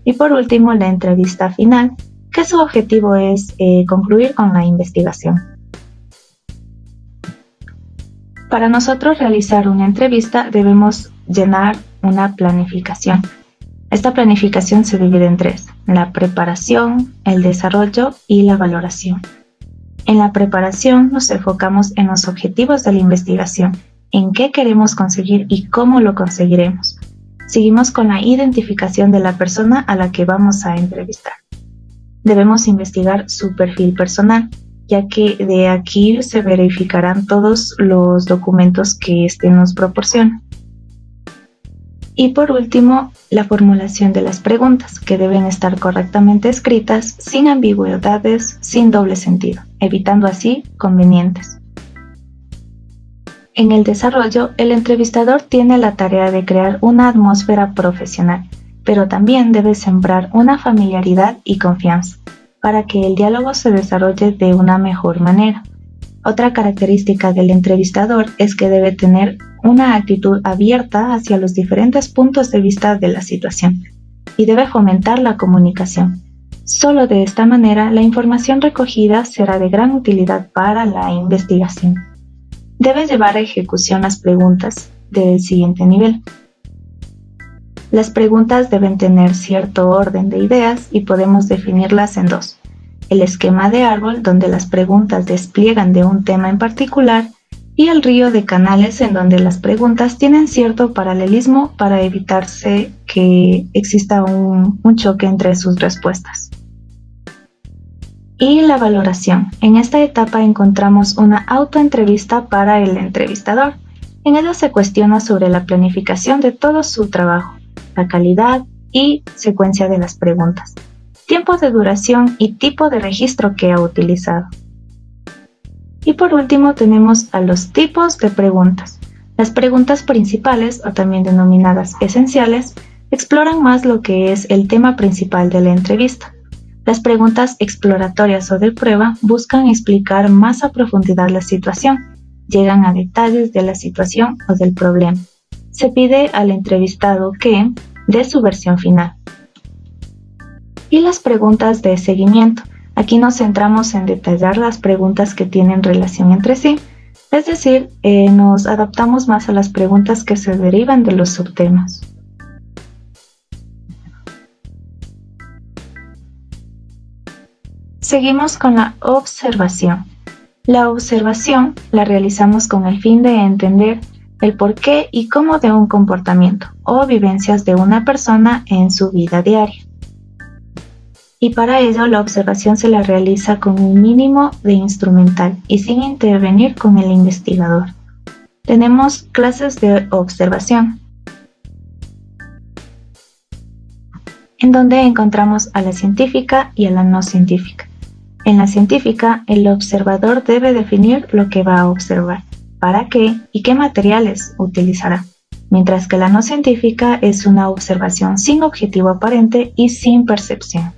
Y por último, la entrevista final, que su objetivo es concluir con la investigación. Para nosotros realizar una entrevista debemos llenar una planificación. Esta planificación se divide en tres: la preparación, el desarrollo y la valoración. En la preparación nos enfocamos en los objetivos de la investigación, en qué queremos conseguir y cómo lo conseguiremos. Seguimos con la identificación de la persona a la que vamos a entrevistar. Debemos investigar su perfil personal, ya que de aquí se verificarán todos los documentos que éste nos proporciona. Y por último, la formulación de las preguntas, que deben estar correctamente escritas, sin ambigüedades, sin doble sentido, evitando así convenientes. En el desarrollo, el entrevistador tiene la tarea de crear una atmósfera profesional, pero también debe sembrar una familiaridad y confianza, para que el diálogo se desarrolle de una mejor manera. Otra característica del entrevistador es que debe tener una actitud abierta hacia los diferentes puntos de vista de la situación y debe fomentar la comunicación. Solo de esta manera la información recogida será de gran utilidad para la investigación. Debe llevar a ejecución las preguntas del siguiente nivel. Las preguntas deben tener cierto orden de ideas y podemos definirlas en dos: el esquema de árbol, donde las preguntas despliegan de un tema en particular, y el río de canales, en donde las preguntas tienen cierto paralelismo para evitarse que exista un choque entre sus respuestas. Y la valoración. En esta etapa encontramos una autoentrevista para el entrevistador. En ella se cuestiona sobre la planificación de todo su trabajo, la calidad y secuencia de las preguntas, tiempo de duración y tipo de registro que ha utilizado. Y por último tenemos a los tipos de preguntas. Las preguntas principales, o también denominadas esenciales, exploran más lo que es el tema principal de la entrevista. Las preguntas exploratorias o de prueba buscan explicar más a profundidad la situación, llegan a detalles de la situación o del problema. Se pide al entrevistado que dé su versión final. Y las preguntas de seguimiento. Aquí nos centramos en detallar las preguntas que tienen relación entre sí, es decir, nos adaptamos más a las preguntas que se derivan de los subtemas. Seguimos con la observación. La observación la realizamos con el fin de entender el porqué y cómo de un comportamiento o vivencias de una persona en su vida diaria. Y para ello la observación se la realiza con un mínimo de instrumental y sin intervenir con el investigador. Tenemos clases de observación. en donde encontramos a la científica y a la no científica. En la científica, el observador debe definir lo que va a observar, para qué y qué materiales utilizará, mientras que la no científica es una observación sin objetivo aparente y sin percepción.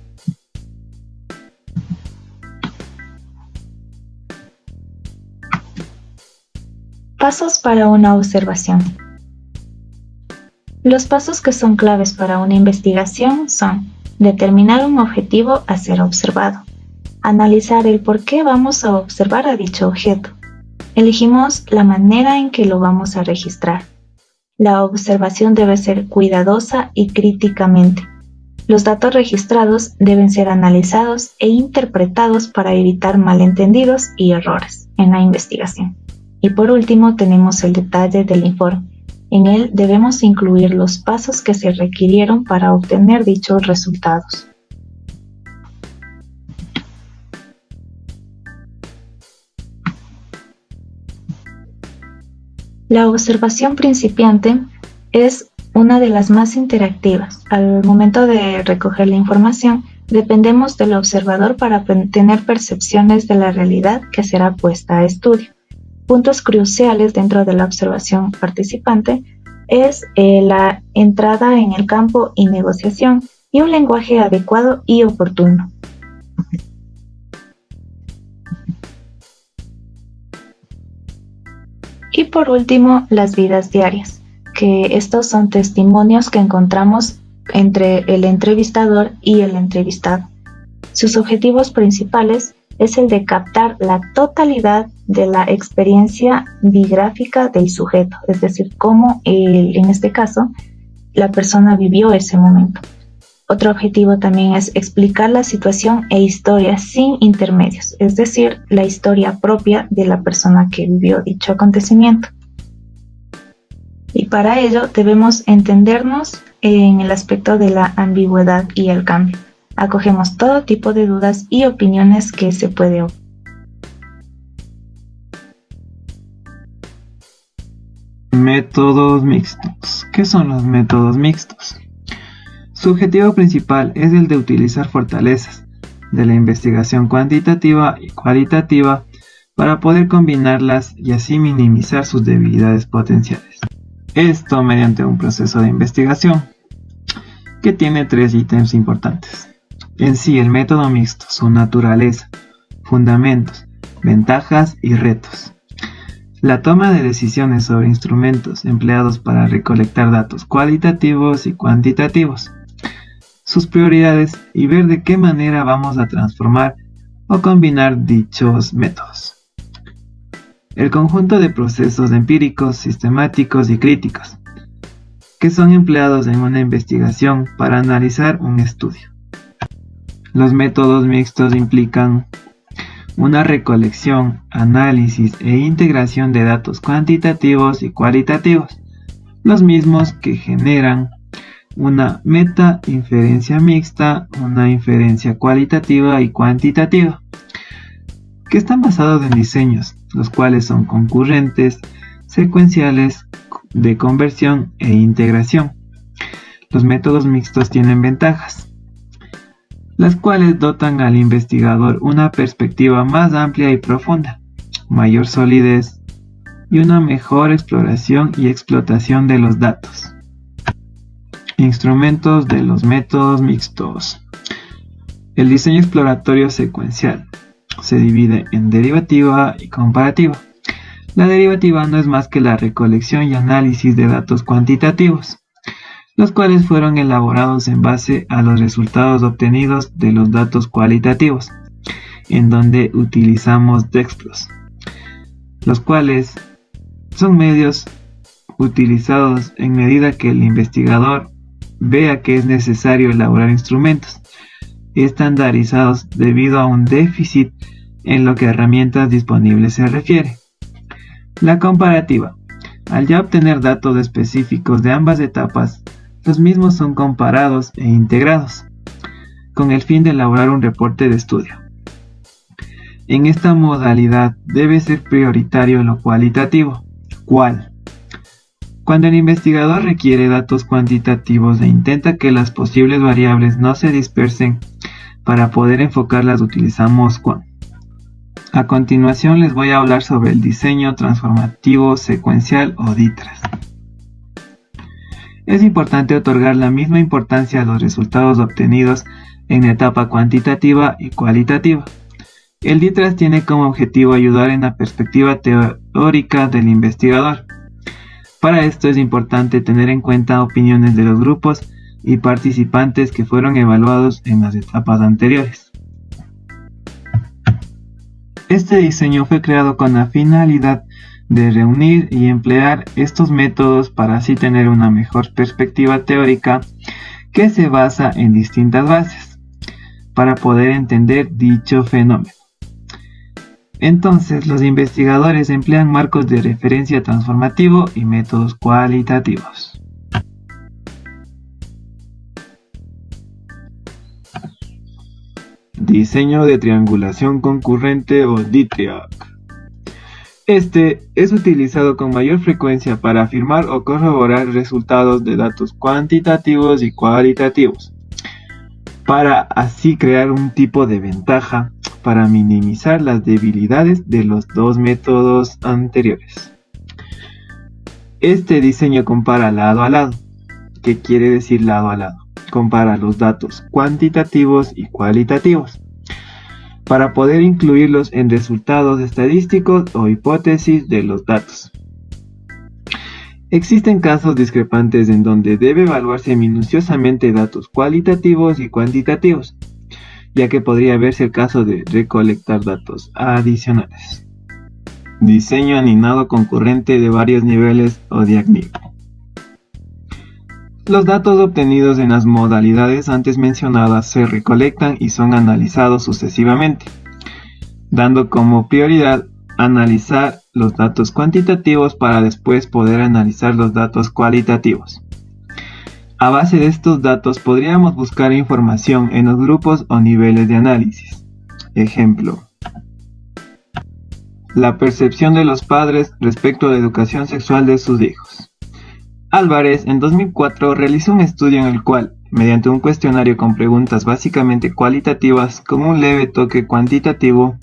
Pasos para una observación. Los pasos que son claves para una investigación son determinar un objetivo a ser observado, analizar el por qué vamos a observar a dicho objeto, elegimos la manera en que lo vamos a registrar. La observación debe ser cuidadosa y críticamente. Los datos registrados deben ser analizados e interpretados para evitar malentendidos y errores en la investigación. Y por último tenemos el detalle del informe. En él debemos incluir los pasos que se requirieron para obtener dichos resultados. La observación principiante es una de las más interactivas. Al momento de recoger la información, dependemos del observador para tener percepciones de la realidad que será puesta a estudio. Puntos cruciales dentro de la observación participante es la entrada en el campo y negociación y un lenguaje adecuado y oportuno. Y por último, las vidas diarias, que estos son testimonios que encontramos entre el entrevistador y el entrevistado. Sus objetivos principales es el de captar la totalidad de la experiencia bigráfica del sujeto, es decir, cómo en este caso la persona vivió ese momento. Otro objetivo también es explicar la situación e historia sin intermedios, es decir, la historia propia de la persona que vivió dicho acontecimiento. Y para ello debemos entendernos en el aspecto de la ambigüedad y el cambio. Acogemos todo tipo de dudas y opiniones que se puede obtener. Métodos mixtos. ¿Qué son los métodos mixtos? Su objetivo principal es el de utilizar fortalezas de la investigación cuantitativa y cualitativa para poder combinarlas y así minimizar sus debilidades potenciales. Esto mediante un proceso de investigación que tiene 3 ítems importantes. En sí, el método mixto, su naturaleza, fundamentos, ventajas y retos. La toma de decisiones sobre instrumentos empleados para recolectar datos cualitativos y cuantitativos. Sus prioridades y ver de qué manera vamos a transformar o combinar dichos métodos. El conjunto de procesos empíricos, sistemáticos y críticos que son empleados en una investigación para analizar un estudio. Los métodos mixtos implican una recolección, análisis e integración de datos cuantitativos y cualitativos, los mismos que generan una meta-inferencia mixta, una inferencia cualitativa y cuantitativa, que están basados en diseños, los cuales son concurrentes, secuenciales, de conversión e integración. Los métodos mixtos tienen ventajas, las cuales dotan al investigador una perspectiva más amplia y profunda, mayor solidez y una mejor exploración y explotación de los datos. Instrumentos de los métodos mixtos. El diseño exploratorio secuencial se divide en derivativa y comparativa. La derivativa no es más que la recolección y análisis de datos cuantitativos, los cuales fueron elaborados en base a los resultados obtenidos de los datos cualitativos, en donde utilizamos textos, los cuales son medios utilizados en medida que el investigador vea que es necesario elaborar instrumentos estandarizados debido a un déficit en lo que a herramientas disponibles se refiere. La comparativa. Al ya obtener datos específicos de ambas etapas, los mismos son comparados e integrados, con el fin de elaborar un reporte de estudio. En esta modalidad debe ser prioritario lo cualitativo. ¿Cuál? Cuando el investigador requiere datos cuantitativos e intenta que las posibles variables no se dispersen, para poder enfocarlas utilizamos QUAN. A continuación les voy a hablar sobre el diseño transformativo secuencial o DITRAS. Es importante otorgar la misma importancia a los resultados obtenidos en la etapa cuantitativa y cualitativa. El DITRAS tiene como objetivo ayudar en la perspectiva teórica del investigador. Para esto es importante tener en cuenta opiniones de los grupos y participantes que fueron evaluados en las etapas anteriores. Este diseño fue creado con la finalidad de reunir y emplear estos métodos para así tener una mejor perspectiva teórica que se basa en distintas bases para poder entender dicho fenómeno. Entonces, los investigadores emplean marcos de referencia transformativo y métodos cualitativos. Diseño de triangulación concurrente o DTRAC. Este es utilizado con mayor frecuencia para afirmar o corroborar resultados de datos cuantitativos y cualitativos, para así crear un tipo de ventaja para minimizar las debilidades de los dos métodos anteriores. Este diseño compara lado a lado. ¿Qué quiere decir lado a lado? Compara los datos cuantitativos y cualitativos para poder incluirlos en resultados estadísticos o hipótesis de los datos. Existen casos discrepantes en donde debe evaluarse minuciosamente datos cualitativos y cuantitativos, ya que podría verse el caso de recolectar datos adicionales. Diseño aninado concurrente de varios niveles o diagnóstico. Los datos obtenidos en las modalidades antes mencionadas se recolectan y son analizados sucesivamente, dando como prioridad analizar los datos cuantitativos para después poder analizar los datos cualitativos. A base de estos datos podríamos buscar información en los grupos o niveles de análisis. Ejemplo: la percepción de los padres respecto a la educación sexual de sus hijos. Álvarez en 2004 realizó un estudio en el cual, mediante un cuestionario con preguntas básicamente cualitativas con un leve toque cuantitativo,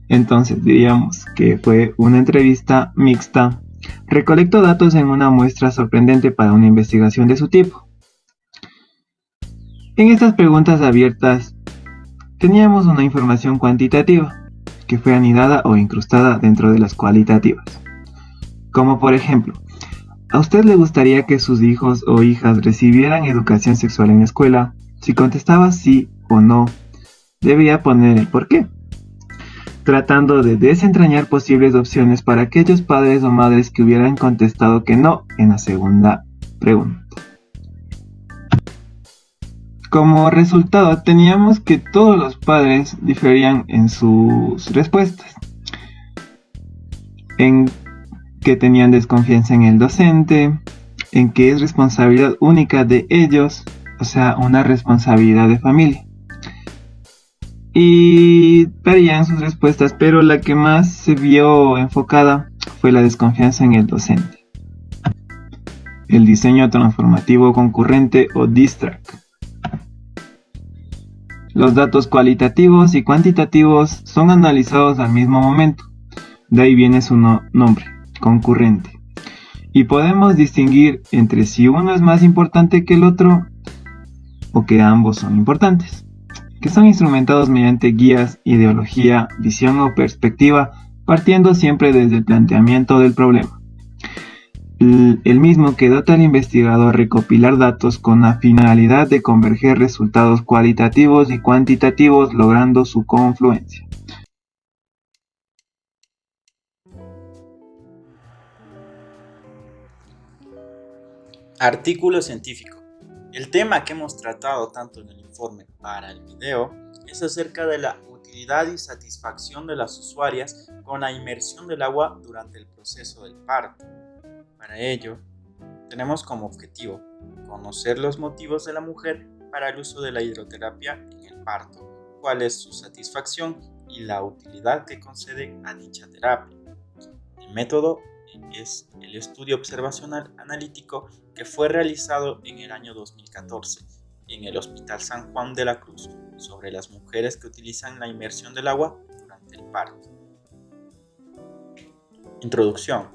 entonces diríamos que fue una entrevista mixta, recolectó datos en una muestra sorprendente para una investigación de su tipo. En estas preguntas abiertas teníamos una información cuantitativa que fue anidada o incrustada dentro de las cualitativas, como por ejemplo: ¿a usted le gustaría que sus hijos o hijas recibieran educación sexual en la escuela? Si contestaba sí o no, debía poner el por qué, tratando de desentrañar posibles opciones para aquellos padres o madres que hubieran contestado que no en la segunda pregunta. Como resultado, teníamos que todos los padres diferían en sus respuestas, en que tenían desconfianza en el docente, en que es responsabilidad única de ellos, o sea, una responsabilidad de familia. Y varían sus respuestas, pero la que más se vio enfocada fue la desconfianza en el docente. El diseño transformativo concurrente o DITRAC. Los datos cualitativos y cuantitativos son analizados al mismo momento, de ahí viene su nombre, concurrente, y podemos distinguir entre si uno es más importante que el otro o que ambos son importantes, que son instrumentados mediante guías, ideología, visión o perspectiva, partiendo siempre desde el planteamiento del problema, el mismo que dota al investigador recopilar datos con la finalidad de converger resultados cualitativos y cuantitativos logrando su confluencia. Artículo científico. El tema que hemos tratado tanto en el informe para el video es acerca de la utilidad y satisfacción de las usuarias con la inmersión del agua durante el proceso del parto. Para ello, tenemos como objetivo conocer los motivos de la mujer para el uso de la hidroterapia en el parto, cuál es su satisfacción y la utilidad que concede a dicha terapia. El método es el estudio observacional analítico que fue realizado en el año 2014 en el Hospital San Juan de la Cruz sobre las mujeres que utilizan la inmersión del agua durante el parto. Introducción.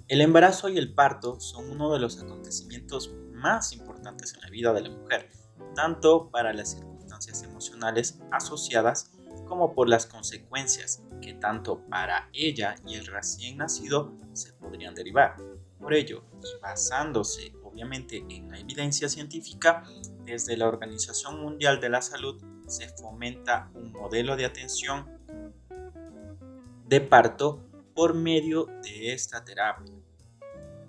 El embarazo y el parto son uno de los acontecimientos más importantes en la vida de la mujer, tanto para las circunstancias emocionales asociadas como por las consecuencias que tanto para ella y el recién nacido se podrían derivar. Por ello, y basándose obviamente en la evidencia científica, desde la Organización Mundial de la Salud se fomenta un modelo de atención de parto por medio de esta terapia.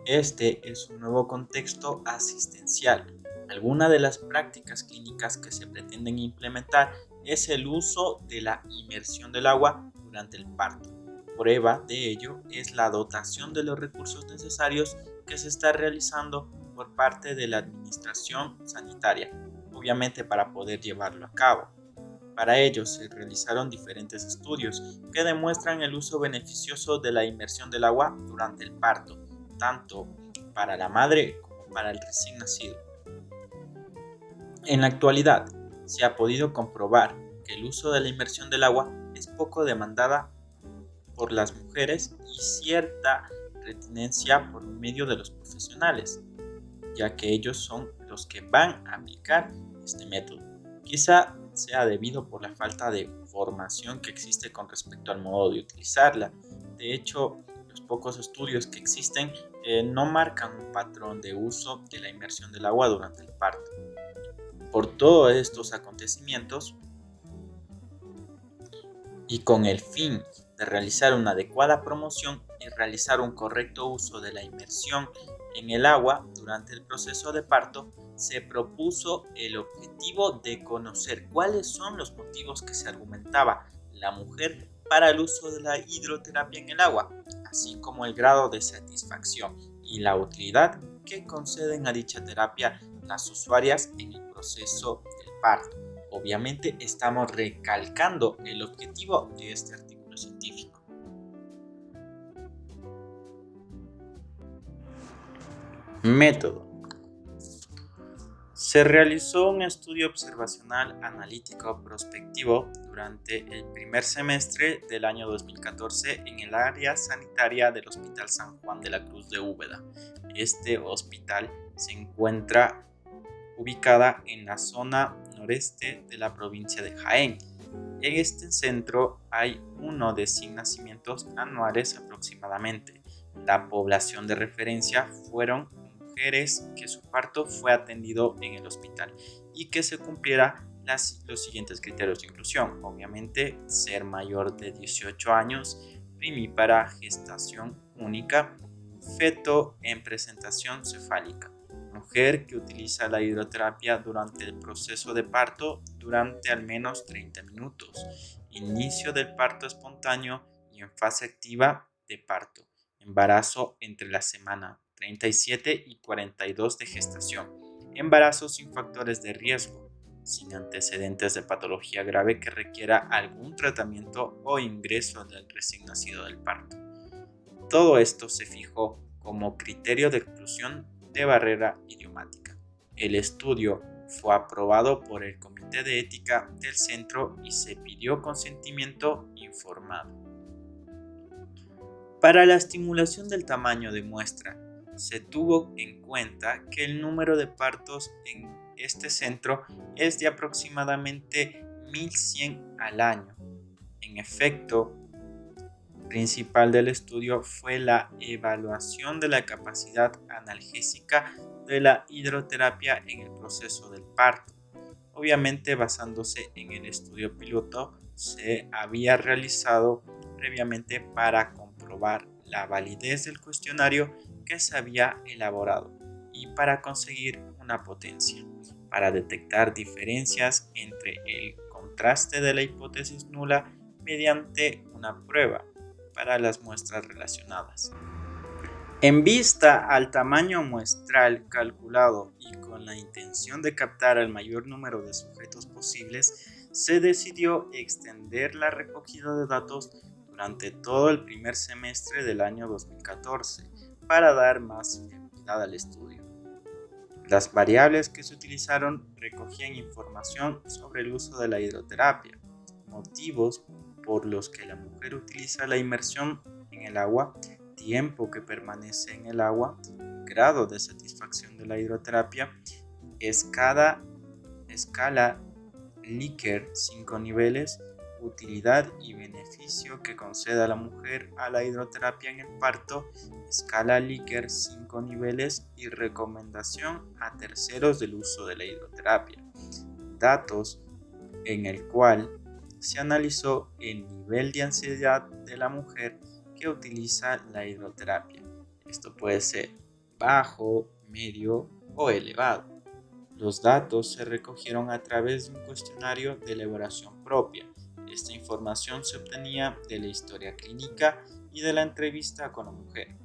Este es un nuevo contexto asistencial. Algunas de las prácticas clínicas que se pretenden implementar es el uso de la inmersión del agua durante el parto. Prueba de ello es la dotación de los recursos necesarios que se está realizando por parte de la administración sanitaria, obviamente para poder llevarlo a cabo. Para ello se realizaron diferentes estudios que demuestran el uso beneficioso de la inmersión del agua durante el parto, tanto para la madre como para el recién nacido. En la actualidad, se ha podido comprobar que el uso de la inmersión del agua es poco demandada por las mujeres y cierta reticencia por medio de los profesionales, ya que ellos son los que van a aplicar este método. Quizá sea debido por la falta de formación que existe con respecto al modo de utilizarla. De hecho, los pocos estudios que existen no marcan un patrón de uso de la inmersión del agua durante el parto. Por todos estos acontecimientos y con el fin de realizar una adecuada promoción y realizar un correcto uso de la inmersión en el agua durante el proceso de parto, se propuso el objetivo de conocer cuáles son los motivos que se argumentaba la mujer para el uso de la hidroterapia en el agua, así como el grado de satisfacción y la utilidad que conceden a dicha terapia las usuarias en el proceso del parto. Obviamente estamos recalcando el objetivo de este artículo científico. Método. Se realizó un estudio observacional analítico prospectivo durante el primer semestre del año 2014 en el área sanitaria del Hospital San Juan de la Cruz de Úbeda. Este hospital se encuentra ubicada en la zona noreste de la provincia de Jaén. En este centro hay uno de 100 nacimientos anuales aproximadamente. La población de referencia fueron mujeres que su parto fue atendido en el hospital y que se cumpliera los siguientes criterios de inclusión. Obviamente, ser mayor de 18 años, primípara, gestación única, feto en presentación cefálica. Mujer que utiliza la hidroterapia durante el proceso de parto durante al menos 30 minutos. Inicio del parto espontáneo y en fase activa de parto. Embarazo entre la semana 37 y 42 de gestación. Embarazo sin factores de riesgo, sin antecedentes de patología grave que requiera algún tratamiento o ingreso del recién nacido del parto. Todo esto se fijó como criterio de exclusión de barrera idiomática. El estudio fue aprobado por el Comité de Ética del Centro y se pidió consentimiento informado. Para la estimulación del tamaño de muestra, se tuvo en cuenta que el número de partos en este centro es de aproximadamente 1.100 al año. En efecto, principal del estudio fue la evaluación de la capacidad analgésica de la hidroterapia en el proceso del parto. Obviamente, basándose en el estudio piloto, se había realizado previamente para comprobar la validez del cuestionario que se había elaborado y para conseguir una potencia, para detectar diferencias entre el contraste de la hipótesis nula mediante una prueba para las muestras relacionadas. En vista al tamaño muestral calculado y con la intención de captar el mayor número de sujetos posibles, se decidió extender la recogida de datos durante todo el primer semestre del año 2014 para dar más fiabilidad al estudio. Las variables que se utilizaron recogían información sobre el uso de la hidroterapia, motivos por los que la mujer utiliza la inmersión en el agua, tiempo que permanece en el agua, grado de satisfacción de la hidroterapia, escala Likert 5 niveles, utilidad y beneficio que concede a la mujer a la hidroterapia en el parto, escala Likert 5 niveles y recomendación a terceros del uso de la hidroterapia. Datos en el cual se analizó el nivel de ansiedad de la mujer que utiliza la hidroterapia. Esto puede ser bajo, medio o elevado. Los datos se recogieron a través de un cuestionario de elaboración propia. Esta información se obtenía de la historia clínica y de la entrevista con la mujer.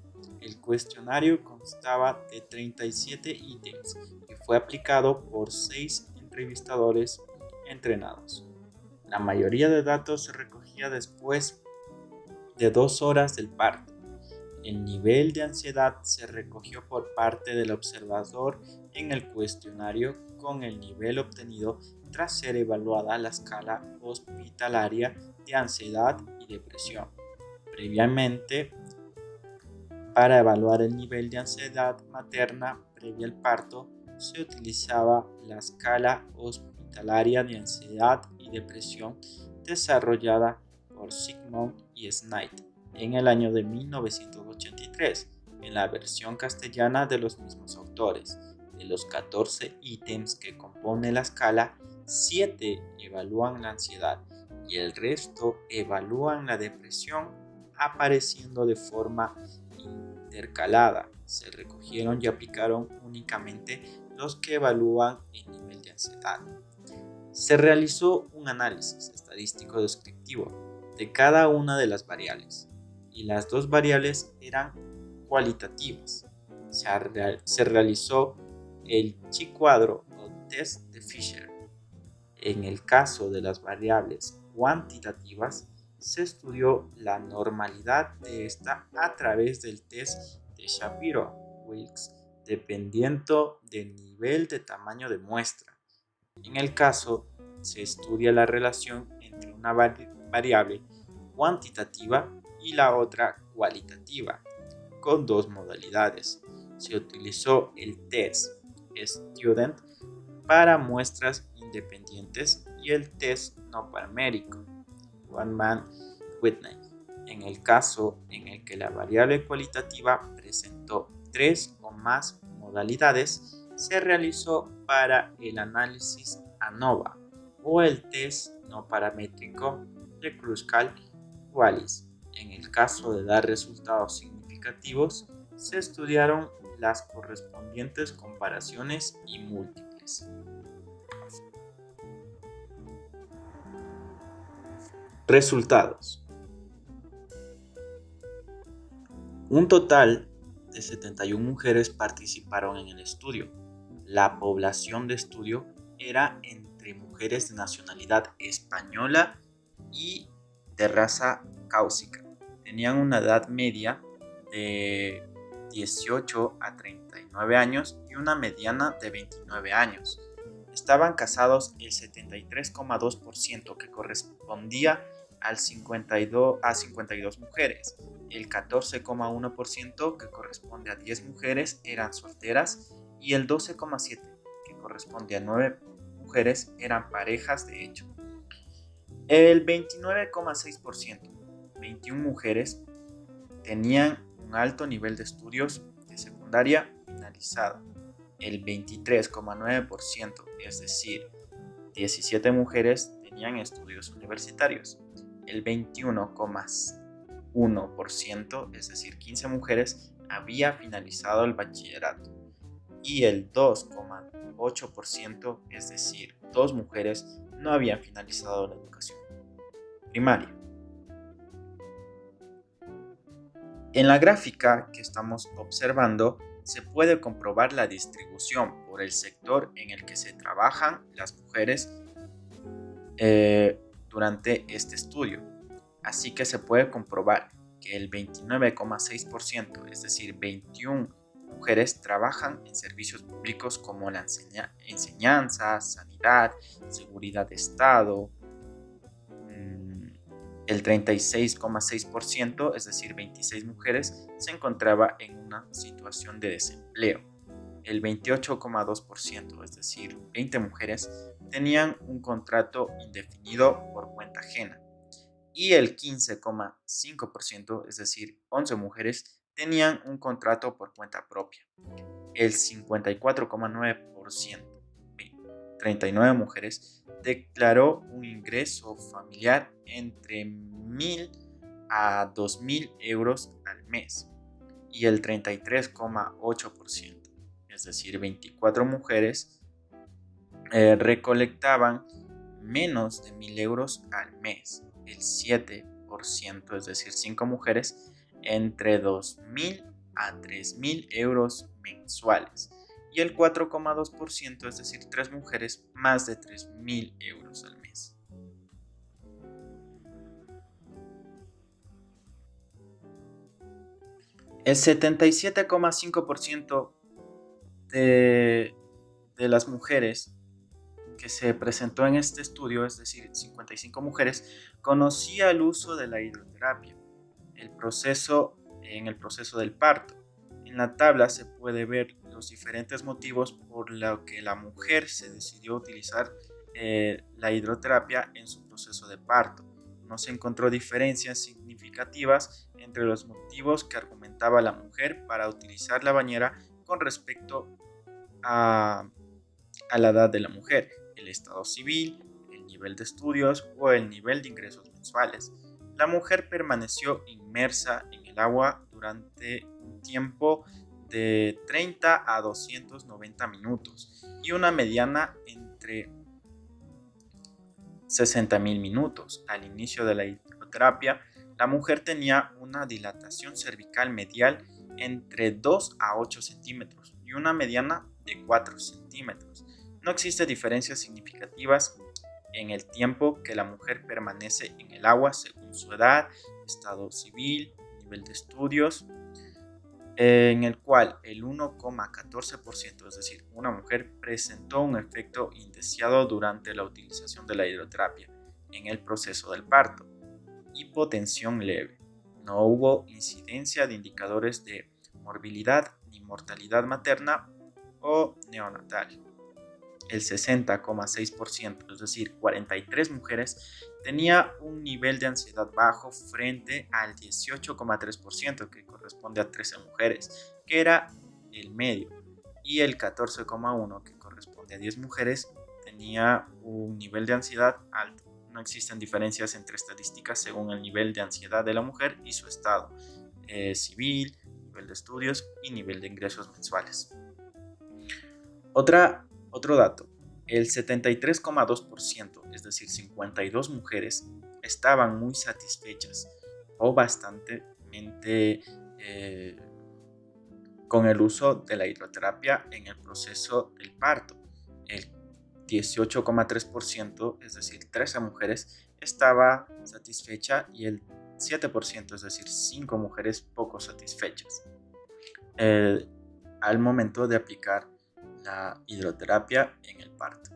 El cuestionario constaba de 37 ítems y fue aplicado por 6 entrevistadores entrenados. La mayoría de datos se recogía después de 2 horas del parto. El nivel de ansiedad se recogió por parte del observador en el cuestionario con el nivel obtenido tras ser evaluada la escala hospitalaria de ansiedad y depresión. Previamente, para evaluar el nivel de ansiedad materna previa al parto, se utilizaba la escala hospitalaria de ansiedad y depresión desarrollada por Sigmund y Schneid en el año de 1983, en la versión castellana de los mismos autores. De los 14 ítems que compone la escala, 7 evalúan la ansiedad y el resto evalúan la depresión, apareciendo de forma intercalada. Se recogieron y aplicaron únicamente los que evalúan el nivel de ansiedad. Se realizó un análisis estadístico descriptivo de cada una de las variables y las 2 variables eran cualitativas. Se realizó el chi-cuadro o test de Fisher. En el caso de las variables cuantitativas, se estudió la normalidad de esta a través del test de Shapiro-Wilks, dependiendo del nivel de tamaño de muestra. En el caso, se estudia la relación entre una variable cuantitativa y la otra cualitativa, con 2 modalidades. Se utilizó el test Student para muestras independientes y el test no paramétrico, One Man Whitney, en el caso en el que la variable cualitativa presentó 3 o más modalidades, se realizó para el análisis ANOVA o el test no paramétrico de Kruskal-Wallis. En el caso de dar resultados significativos, se estudiaron las correspondientes comparaciones y múltiples. Resultados. Un total de 71 mujeres participaron en el estudio. La población de estudio era entre mujeres de nacionalidad española y de raza cáusica. Tenían una edad media de 18 a 39 años y una mediana de 29 años. Estaban casados el 73,2%, que correspondía a 52 mujeres. El 14,1%, que corresponde a 10 mujeres, eran solteras y el 12,7%, que corresponde a 9 mujeres, eran parejas de hecho. El 29,6%, 21 mujeres, tenían un alto nivel de estudios de secundaria finalizada. El 23,9%, es decir, 17 mujeres, tenían estudios universitarios. El 21,1%, es decir, 15 mujeres, había finalizado el bachillerato. Y el 2,8%, es decir, 2 mujeres, no habían finalizado la educación primaria. En la gráfica que estamos observando, se puede comprobar la distribución por el sector en el que se trabajan las mujeres durante este estudio. Así que se puede comprobar que el 29,6%, es decir, 21 mujeres, trabajan en servicios públicos como la enseñanza, sanidad, seguridad de Estado. El 36,6%, es decir, 26 mujeres, se encontraba en una situación de desempleo. El 28,2%, es decir, 20 mujeres, tenían un contrato indefinido por cuenta ajena. Y el 15,5%, es decir, 11 mujeres, tenían un contrato por cuenta propia. El 54,9%, 39 mujeres, declaró un ingreso familiar entre 1.000 a 2.000 euros al mes. Y el 33,8%, es decir, 24 mujeres, recolectaban menos de 1.000 euros al mes. El 7%, es decir, 5 mujeres, entre 2.000 a 3.000 euros mensuales. Y el 4,2%, es decir, 3 mujeres, más de 3.000 euros al mes. El 77,5% de las mujeres que se presentó en este estudio, es decir, 55 mujeres, conocía el uso de la hidroterapia en el proceso del parto. En la tabla se puede ver los diferentes motivos por los que la mujer se decidió utilizar la hidroterapia en su proceso de parto. No se encontró diferencias significativas entre los motivos que argumentaba la mujer para utilizar la bañera con respecto a la edad de la mujer, el estado civil, el nivel de estudios o el nivel de ingresos mensuales. La mujer permaneció inmersa en el agua durante un tiempo de 30 a 290 minutos y una mediana entre 60.000 minutos. Al inicio de la hidroterapia, la mujer tenía una dilatación cervical medial entre 2 a 8 centímetros y una mediana de 4 centímetros. No existen diferencias significativas en el tiempo que la mujer permanece en el agua según su edad, estado civil, nivel de estudios, en el cual el 1,14%, es decir, una mujer, presentó un efecto indeseado durante la utilización de la hidroterapia en el proceso del parto. Hipotensión leve. No hubo incidencia de indicadores de morbilidad ni mortalidad materna o neonatal. El 60,6%, es decir, 43 mujeres, tenía un nivel de ansiedad bajo frente al 18,3%, que corresponde a 13 mujeres, que era el medio, y el 14,1%, que corresponde a 10 mujeres, tenía un nivel de ansiedad alto. No existen diferencias entre estadísticas según el nivel de ansiedad de la mujer y su estado civil, nivel de estudios y nivel de ingresos mensuales. Otro dato, el 73,2%, es decir, 52 mujeres, estaban muy satisfechas o bastante con el uso de la hidroterapia en el proceso del parto. El 18,3%, es decir, 13 mujeres, estaba satisfecha y el 7%, es decir, 5 mujeres poco satisfechas al momento de aplicar la hidroterapia en el parto.